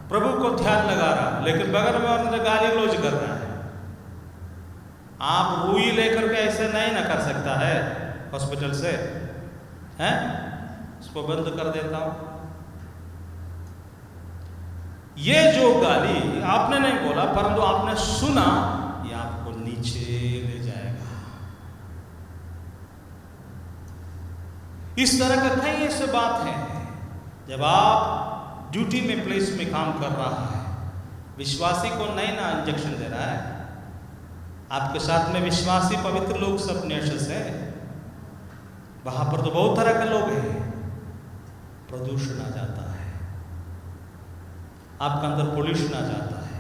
प्रभु को ध्यान लगा रहा है, लेकिन बगल में और गाली गलौज कर रहा है। आप रूई लेकर के ऐसे नहीं ना कर सकता है हॉस्पिटल से, हैं? उसको बंद कर देता हूं। ये जो गाली आपने नहीं बोला परंतु आपने सुना, ये आपको नीचे ले जाएगा। इस तरह का कई ऐसे बात है, जब आप ड्यूटी में, प्लेस में काम कर रहा है, विश्वासी को नहीं ना इंजेक्शन दे रहा है, आपके साथ में विश्वासी पवित्र लोग सब नेशंस है, वहां पर तो बहुत तरह के लोग हैं, प्रदूषण आ जाता है, आपके अंदर पोल्यूशन आ जाता है,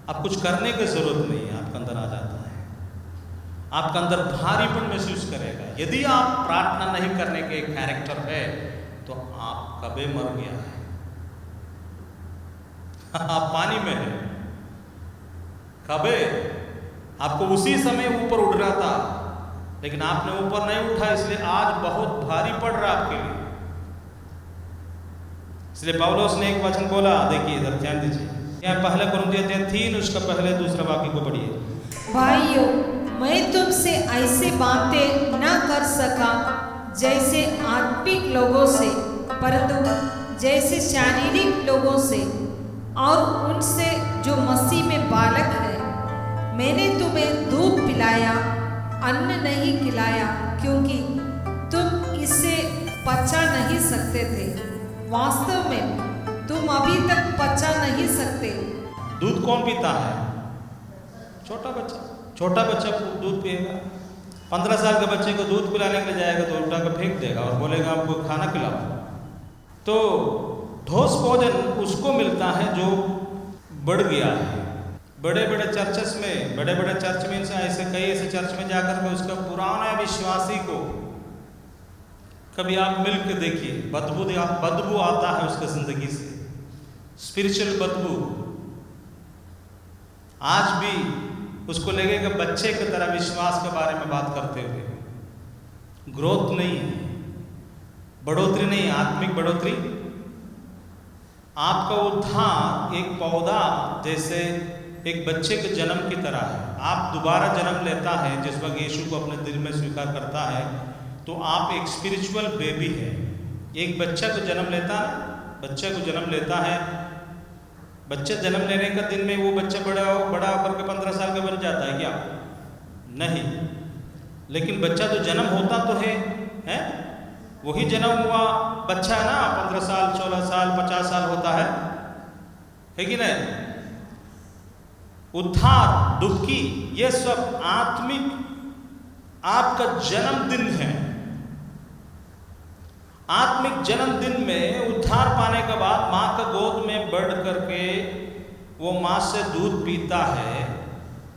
आप कुछ करने की जरूरत नहीं है, आपके अंदर आ जाता है, आपके अंदर भारीपन महसूस करेगा। यदि आप प्रार्थना नहीं करने के कैरेक्टर है तो आप कभी मर गया है, आप पानी में है, कभी आपको उसी समय ऊपर उड़ रहा था, लेकिन आपने ऊपर नहीं उठा, इसलिए आज बहुत भारी पड़ रहा आपके लिए। इसलिए पौलुस ने एक वचन बोला, देखिए इधर ध्यान दीजिए, यहाँ पहले कुरिन्थियों 3 उसका पहले दूसरा वाक्य को पढ़िए। भाइयों, मैं तुमसे ऐसे बातें न कर सका जैसे आत्मिक लोगों से, परंतु जैसे शारीरिक लोगों से, और उनसे जो मसीह में बालक है। मैंने तुम्हें दूध पिलाया, अन्न नहीं खिलाया, क्योंकि तुम इसे पचा नहीं सकते थे। वास्तव में तुम अभी तक पचा नहीं सकते। दूध कौन पीता है? छोटा बच्चा। छोटा बच्चा दूध पिएगा। 15 साल के बच्चे को दूध पिलाने के लिए जाएगा तो उल्टा कर फेंक देगा और बोलेगा हमको खाना खिलाओ। तो ठोस भोजन उसको मिलता है जो बढ़ गया है। बड़े बड़े चर्चेस में, बड़े बड़े चर्च में ऐसे कई ऐसे चर्च में जाकर के उसका पुराना विश्वासी को कभी आप मिल के देखिए, बदबू आता है उसके जिंदगी से। स्पिरिचुअल बदबू। आज भी उसको लगेगा बच्चे की तरह विश्वास के बारे में बात करते हुए। ग्रोथ नहीं, बढ़ोतरी नहीं, आत्मिक बढ़ोतरी। आपका उद्धार एक पौधा जैसे एक बच्चे के जन्म की तरह है। आप दोबारा जन्म लेता है जिस वक्त यीशु को अपने दिल में स्वीकार करता है, तो आप एक स्पिरिचुअल बेबी है। एक बच्चा को जन्म लेता है, बच्चे को जन्म लेता है, बच्चे जन्म लेने का दिन में वो बच्चा बड़ा होकर के 15 साल का बन जाता है क्या? नहीं। लेकिन बच्चा तो जन्म होता तो है वही जन्म हुआ बच्चा है ना, 15 साल 16 साल 50 साल होता है कि नहीं? उद्धार, डुबकी, ये सब आत्मिक आपका जन्मदिन है। आत्मिक जन्मदिन में उद्धार पाने के बाद माँ का गोद में बढ़ करके वो माँ से दूध पीता है।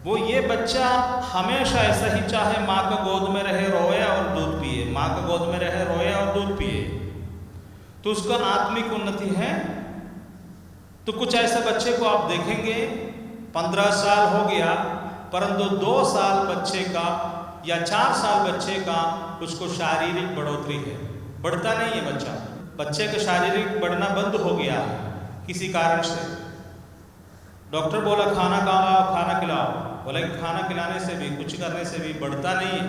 वो ये बच्चा हमेशा ऐसा ही चाहे माँ का गोद में रहे, रोए और दूध पिए, माँ का गोद में रहे, रोए और दूध पिए, तो उसका आत्मिक उन्नति है। तो कुछ ऐसे बच्चे को आप देखेंगे 15 साल हो गया, परंतु 2 साल बच्चे का या 4 साल बच्चे का उसको शारीरिक बढ़ोतरी है, बढ़ता नहीं है बच्चा। बच्चे का शारीरिक बढ़ना बंद हो गया है किसी कारण से। डॉक्टर बोला खाना खाओ, खाना खिलाओ, बोला कि खाना खिलाने से भी, कुछ करने से भी बढ़ता नहीं है।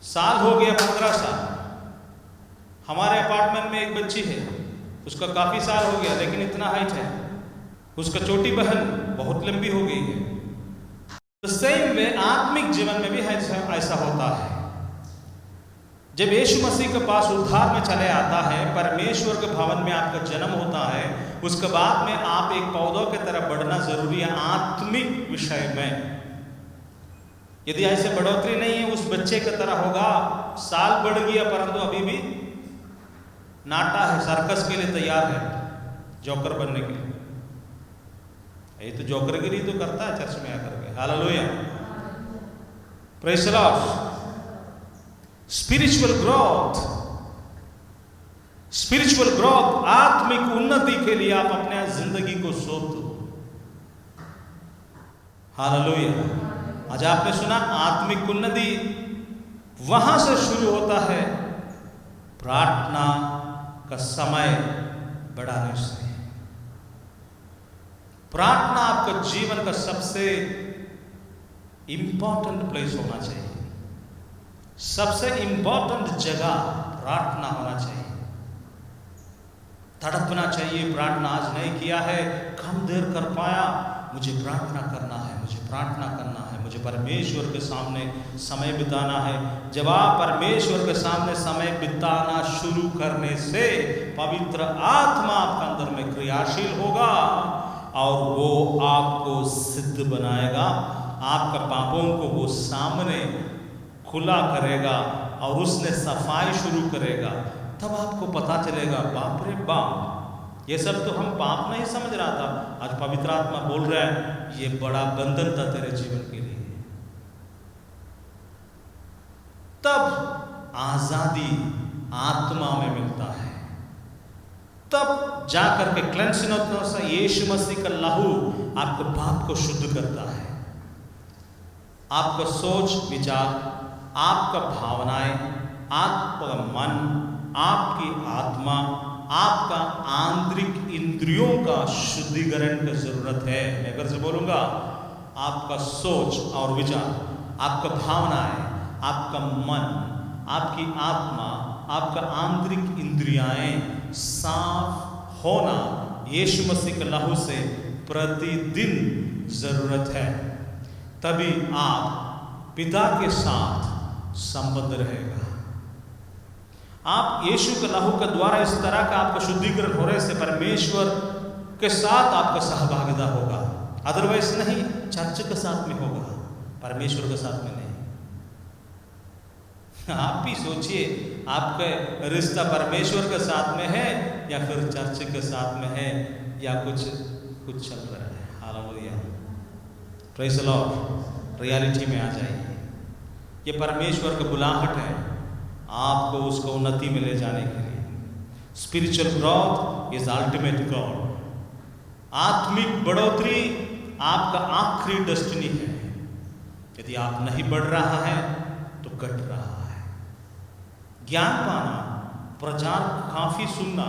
साल हो गया 15 साल। हमारे अपार्टमेंट में एक बच्ची है, उसका काफी साल हो गया लेकिन इतना हाइट है। उसका छोटी बहन बहुत लंबी हो गई है। तो सेम वे आत्मिक जीवन में भी ऐसा होता है। जब यीशु मसीह के पास उद्धार में चले आता है, परमेश्वर के भवन में आपका जन्म होता है, उसके बाद में आप एक पौधों की तरह बढ़ना जरूरी है आत्मिक विषय में। यदि ऐसे बढ़ोतरी नहीं है, उस बच्चे की तरह होगा, साल बढ़ गया परंतु अभी भी नाटा है, सर्कस के लिए तैयार है, जोकर बनने के लिए। ये तो जोकरगिरी तो करता है चर्च में आकर के। Hallelujah, praise the Lord. Spiritual growth, आत्मिक उन्नति के लिए आप अपने जिंदगी को सौंप दो। हालेलुया। आज आपने सुना आत्मिक उन्नति वहां से शुरू होता है, प्रार्थना का समय बढ़ाने से। प्रार्थना आपका जीवन का सबसे इंपॉर्टेंट प्लेस होना चाहिए, सबसे इंपॉर्टेंट जगह प्रार्थना होना चाहिए। तड़पना चाहिए, प्रार्थना आज नहीं किया है, कम देर कर पाया, मुझे प्रार्थना करना है, मुझे प्रार्थना करना है, मुझे परमेश्वर के सामने समय बिताना है। जब आप परमेश्वर के सामने समय बिताना शुरू करने से पवित्र आत्मा आपके अंदर में क्रियाशील होगा और वो आपको सिद्ध बनाएगा, आपका पापों को वो सामने खुला करेगा और उसने सफाई शुरू करेगा। तब आपको पता चलेगा, बाप रे बाप, ये सब तो हम पाप नहीं समझ रहा था, आज पवित्र आत्मा बोल रहा है ये बड़ा बंधन था तेरे जीवन के लिए। तब आजादी आत्मा में मिलता है, तब जाकर के क्लेंसिंग होता है। यीशु मसीह का लहू आपको पाप को शुद्ध करता है। आपका सोच विचार, आपका भावनाएं, आपका मन, आपकी आत्मा, आपका आंतरिक इंद्रियों का शुद्धिकरण की जरूरत है। मैं अगर से बोलूंगा, आपका सोच और विचार, आपका भावनाएं, आपका मन, आपकी आत्मा, आपका आंतरिक इंद्रियाएं साफ होना यीशु मसीह के लहू से प्रतिदिन जरूरत है। तभी आप पिता के साथ संबंध रहेगा। आप यीशु के लहू के द्वारा इस तरह का आपका शुद्धिकरण होने से परमेश्वर के साथ आपका सहभागिता होगा, अदरवाइज नहीं, चर्च के साथ में होगा, परमेश्वर के साथ में नहीं। आप भी सोचिए, आपका रिश्ता परमेश्वर के साथ में है या फिर चर्च के साथ में है, या कुछ चल रहा है। Hallelujah, praise the Lord. Reality में आ जाइए। ये परमेश्वर का बुलाहट है आपको उसको उन्नति में ले जाने के लिए। Spiritual growth is ultimate growth. आत्मिक बढ़ोतरी आपका आखिरी डेस्टिनी है। यदि आप नहीं बढ़ रहा है तो घट रहा है। ज्ञान पाना, प्रचार काफी सुनना,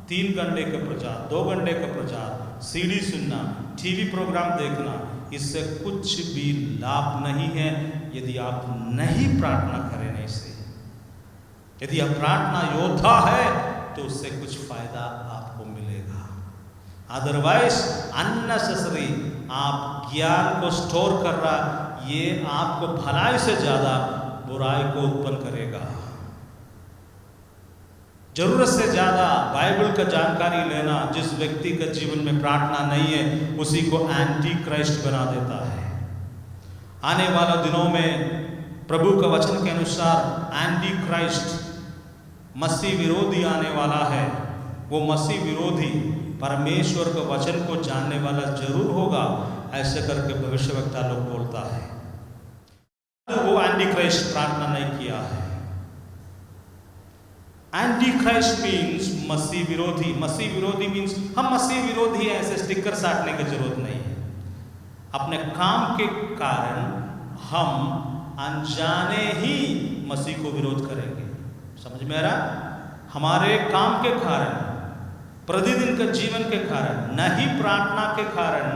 3 घंटे का प्रचार, 2 घंटे का प्रचार, सीडी सुनना, टीवी प्रोग्राम देखना, इससे कुछ भी लाभ नहीं है यदि आप नहीं प्रार्थना करें। नहीं से यदि आप प्रार्थना योद्धा है तो उससे कुछ फायदा आपको मिलेगा। अदरवाइज अननेसेसरी आप ज्ञान को स्टोर कर रहा, ये आपको भलाई से ज्यादा बुराई को उत्पन्न करेगा। जरूरत से ज्यादा बाइबल का जानकारी लेना जिस व्यक्ति का जीवन में प्रार्थना नहीं है उसी को एंटी क्राइस्ट बना देता है। आने वाला दिनों में प्रभु का वचन के अनुसार एंटी क्राइस्ट मसीह विरोधी आने वाला है। वो मसीह विरोधी परमेश्वर के वचन को जानने वाला जरूर होगा, ऐसे करके भविष्यवक्ता लोग बोलता है। वो एंटी क्राइस्ट प्रार्थना नहीं किया है। एंटी क्राइस्ट मीन्स मसीह विरोधी। मसीह विरोधी मीन्स हम मसीह विरोधी हैं ऐसे स्टिकर साटने की जरूरत नहीं है। अपने काम के कारण हम अनजाने ही मसीह को विरोध करेंगे। समझ में आ रहा? हमारे काम के कारण, प्रतिदिन के जीवन के कारण, नहीं प्रार्थना के कारण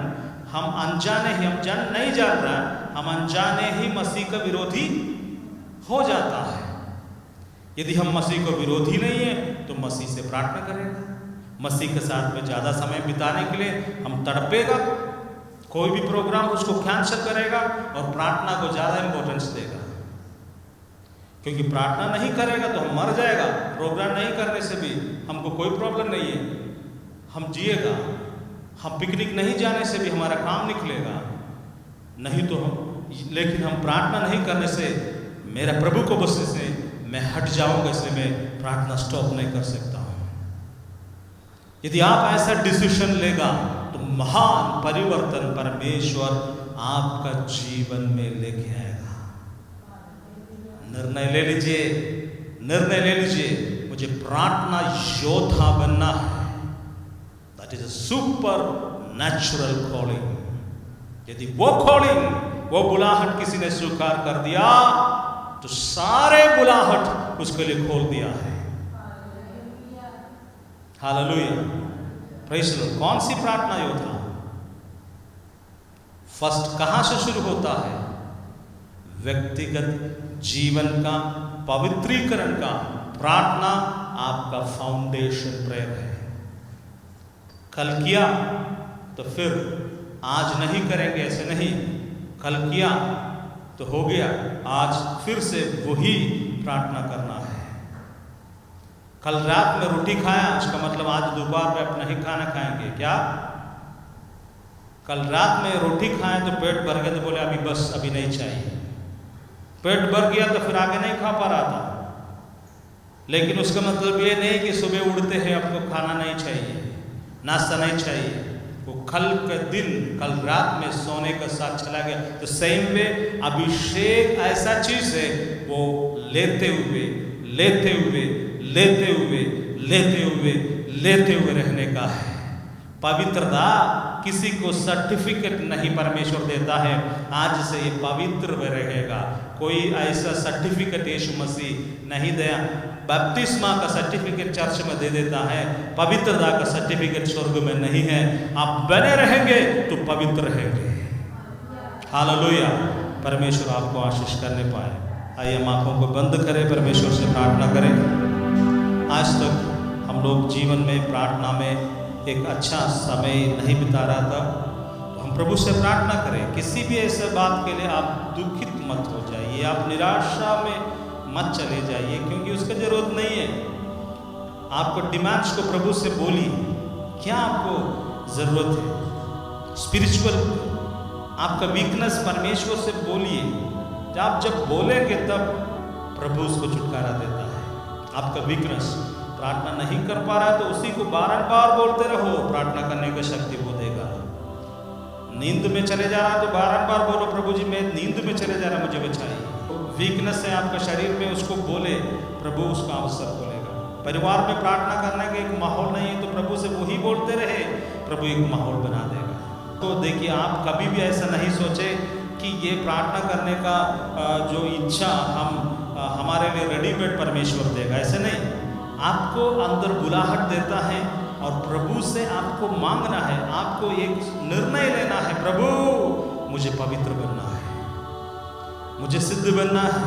हम अनजाने ही, हम नहीं जान रहा, हम अनजाने ही मसीह का विरोधी हो जाता है। यदि हम मसीह को विरोधी नहीं है तो मसीह से प्रार्थना करेगा, मसीह के साथ में ज़्यादा समय बिताने के लिए हम तड़पेगा, कोई भी प्रोग्राम उसको कैंसिल करेगा और प्रार्थना को ज़्यादा इंपॉर्टेंस देगा। क्योंकि प्रार्थना नहीं करेगा तो हम मर जाएगा। प्रोग्राम नहीं करने से भी हमको कोई प्रॉब्लम नहीं है, हम जिएगा। हम पिकनिक नहीं जाने से भी हमारा काम निकलेगा, नहीं तो हम, लेकिन हम प्रार्थना नहीं करने से, मेरा प्रभु को बसने से मैं हट जाऊंगा, इसलिए मैं प्रार्थना स्टॉप नहीं कर सकता हूं। यदि आप ऐसा डिसीजन लेगा तो महान परिवर्तन परमेश्वर आपका जीवन में लेके आएगा। निर्णय ले लीजिए, निर्णय ले लीजिए, मुझे प्रार्थना योद्धा बनना है। That is a super natural calling. यदि वो कॉलिंग, वो बुलाहट किसी ने स्वीकार कर दिया तो सारे बुलाहट उसके लिए खोल दिया है। Hallelujah, praise the Lord. कौन सी प्रार्थना योद्धा? फर्स्ट कहां से शुरू होता है? व्यक्तिगत जीवन का पवित्रीकरण का प्रार्थना आपका फाउंडेशन प्रेयर है। कल किया तो फिर आज नहीं करेंगे, ऐसे नहीं। कल किया तो हो गया, आज फिर से वही प्रार्थना करना है। कल रात में रोटी खाया, इसका मतलब आज दोपहर में अपना ही खाना खाएंगे क्या? कल रात में रोटी खाए तो पेट भर गया तो बोले अभी बस, अभी नहीं चाहिए। पेट भर गया तो फिर आगे नहीं खा पा रहा था। लेकिन उसका मतलब ये नहीं कि सुबह उठते हैं आपको खाना नहीं चाहिए, नाश्ता नहीं चाहिए। वो कल के दिन, कल रात में सोने का साथ चला गया। तो सेम में अभिषेक ऐसा चीज है, वो लेते हुए लेते हुए लेते हुए लेते हुए लेते हुए रहने का है। पवित्रता किसी को सर्टिफिकेट नहीं परमेश्वर देता है, आज से ये पवित्र रहेगा। कोई ऐसा सर्टिफिकेट यीशु मसीह नहीं दिया। बपतिस्मा का सर्टिफिकेट चर्च में दे देता है, पवित्रता का सर्टिफिकेट स्वर्ग में नहीं है। आप बने रहेंगे तो पवित्र रहेंगे। हालेलुया, परमेश्वर आपको आशीष करने पाए। आइए हम आंखों को बंद करें, परमेश्वर से प्रार्थना करें। आज तक हम लोग जीवन में प्रार्थना में एक अच्छा समय नहीं बिता रहा था, तो हम प्रभु से प्रार्थना करें। किसी भी ऐसे बात के लिए आप दुखित मत हो जाइए, आप निराशा में मत चले जाइए, क्योंकि उसका जरूरत नहीं है। आपको डिमांड्स को प्रभु से बोलिए, क्या आपको जरूरत है स्पिरिचुअल, आपका वीकनेस परमेश्वर से बोलिए। जब बोलेंगे तब प्रभु उसको छुटकारा देता है। आपका वीकनेस, प्रार्थना नहीं कर पा रहा है तो उसी को बार बोलते रहो, प्रार्थना करने की शक्ति वो देगा। नींद में चले जा रहा है तो बार बोलो, प्रभु जी मैं नींद में चले जा रहा, मुझे बचाइए। वीकनेस है आपका शरीर में, उसको बोले, प्रभु उसका अवसर खोलेगा। परिवार में प्रार्थना करने का एक माहौल नहीं है तो प्रभु से वही बोलते रहे, प्रभु एक माहौल बना देगा। तो देखिए, आप कभी भी ऐसा नहीं सोचे कि ये प्रार्थना करने का जो इच्छा हमारे लिए रेडीमेड परमेश्वर देगा, ऐसे नहीं। आपको अंदर बुलाहट देता है और प्रभु से आपको मांगना है, आपको एक निर्णय लेना है, प्रभु मुझे पवित्र बनना है, मुझे सिद्ध बनना है,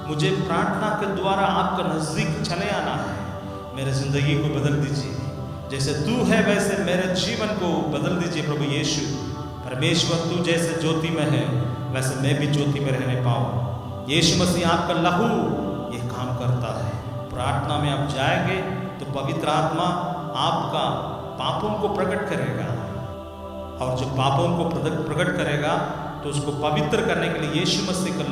मुझे प्रार्थना के द्वारा आपका नज़दीक चले आना है, मेरे ज़िंदगी को बदल दीजिए, जैसे तू है वैसे मेरे जीवन को बदल दीजिए प्रभु यीशु। परमेश्वर, तू जैसे ज्योति में है वैसे मैं भी ज्योति में रहने पाऊँ। यीशु मसीह आपका लहू ये काम करता है। प्रार्थना में आप जाएंगे तो पवित्र आत्मा आपका पापों को प्रकट करेगा, और जब पापों को प्रकट करेगा तो उसको पवित्र करने के लिए यीशु मसीह का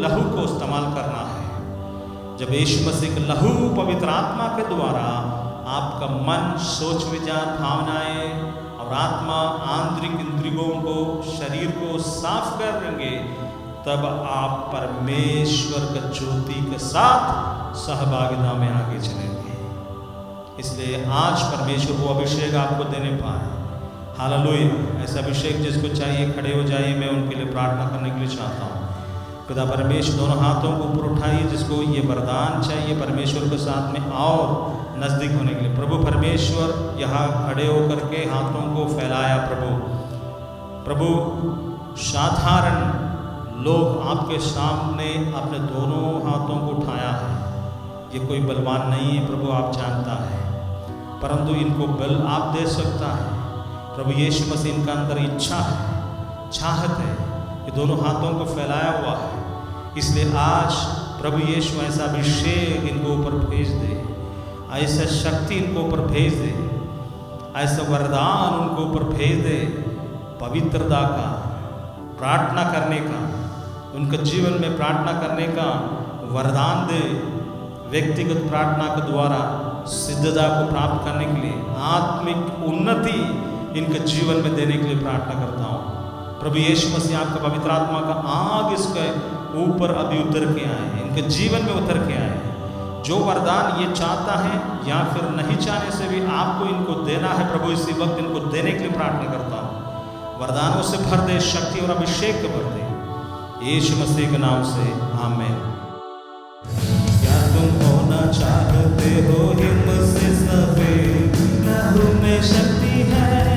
लहू को इस्तेमाल करना है। जब यीशु मसीह का लहू पवित्र आत्मा के द्वारा आपका मन, सोच, विचार, भावनाएं और आत्मा, आंतरिक इंद्रियों को, शरीर को साफ करेंगे, तब आप परमेश्वर का ज्योति के साथ सहभागिता में आगे चलेंगे। इसलिए आज परमेश्वर वो अभिषेक आपको देने पाए। हालेलुया। ऐसा अभिषेक जिसको चाहिए खड़े हो जाइए, मैं उनके लिए प्रार्थना करने के लिए चाहता हूँ। पिता परमेश्वर, दोनों हाथों को ऊपर उठाइए, जिसको ये वरदान चाहिए परमेश्वर के साथ में और नज़दीक होने के लिए। प्रभु परमेश्वर यहाँ खड़े होकर के हाथों को फैलाया। प्रभु साधारण लोग आपके सामने अपने दोनों हाथों को उठाया है। ये कोई बलवान नहीं है प्रभु, आप जानता है, परंतु इनको बल आप दे सकता है। प्रभु यीशु मसीह, इनका अंदर इच्छा है, चाहत है, ये दोनों हाथों को फैलाया हुआ है। इसलिए आज प्रभु यीशु ऐसा अभिषेक इनको ऊपर भेज दे, ऐसा शक्ति इनको ऊपर भेज दे, ऐसा वरदान उनको ऊपर भेज दे, पवित्रता का, प्रार्थना करने का, उनके जीवन में प्रार्थना करने का वरदान दे। व्यक्तिगत प्रार्थना के द्वारा सिद्धता को प्राप्त करने के लिए, आत्मिक उन्नति इनके जीवन में देने के लिए प्रार्थना करता हूँ। प्रभु यीशु मसीह, आपका पवित्र आत्मा का आग इसके ऊपर अभी उतर के आए, इनके जीवन में उतर के आए। जो वरदान ये चाहता है या फिर नहीं चाहने से भी आपको इनको देना है, प्रभु इसी वक्त इनको देने के लिए प्रार्थना करता हूँ। वरदानों से भर दे, शक्ति और अभिषेक को भर दे, यीशु मसीह के नाम से आमीन। क्या तुम होना चाहते हो हिम्मत से सफेद, लहू में शक्ति है।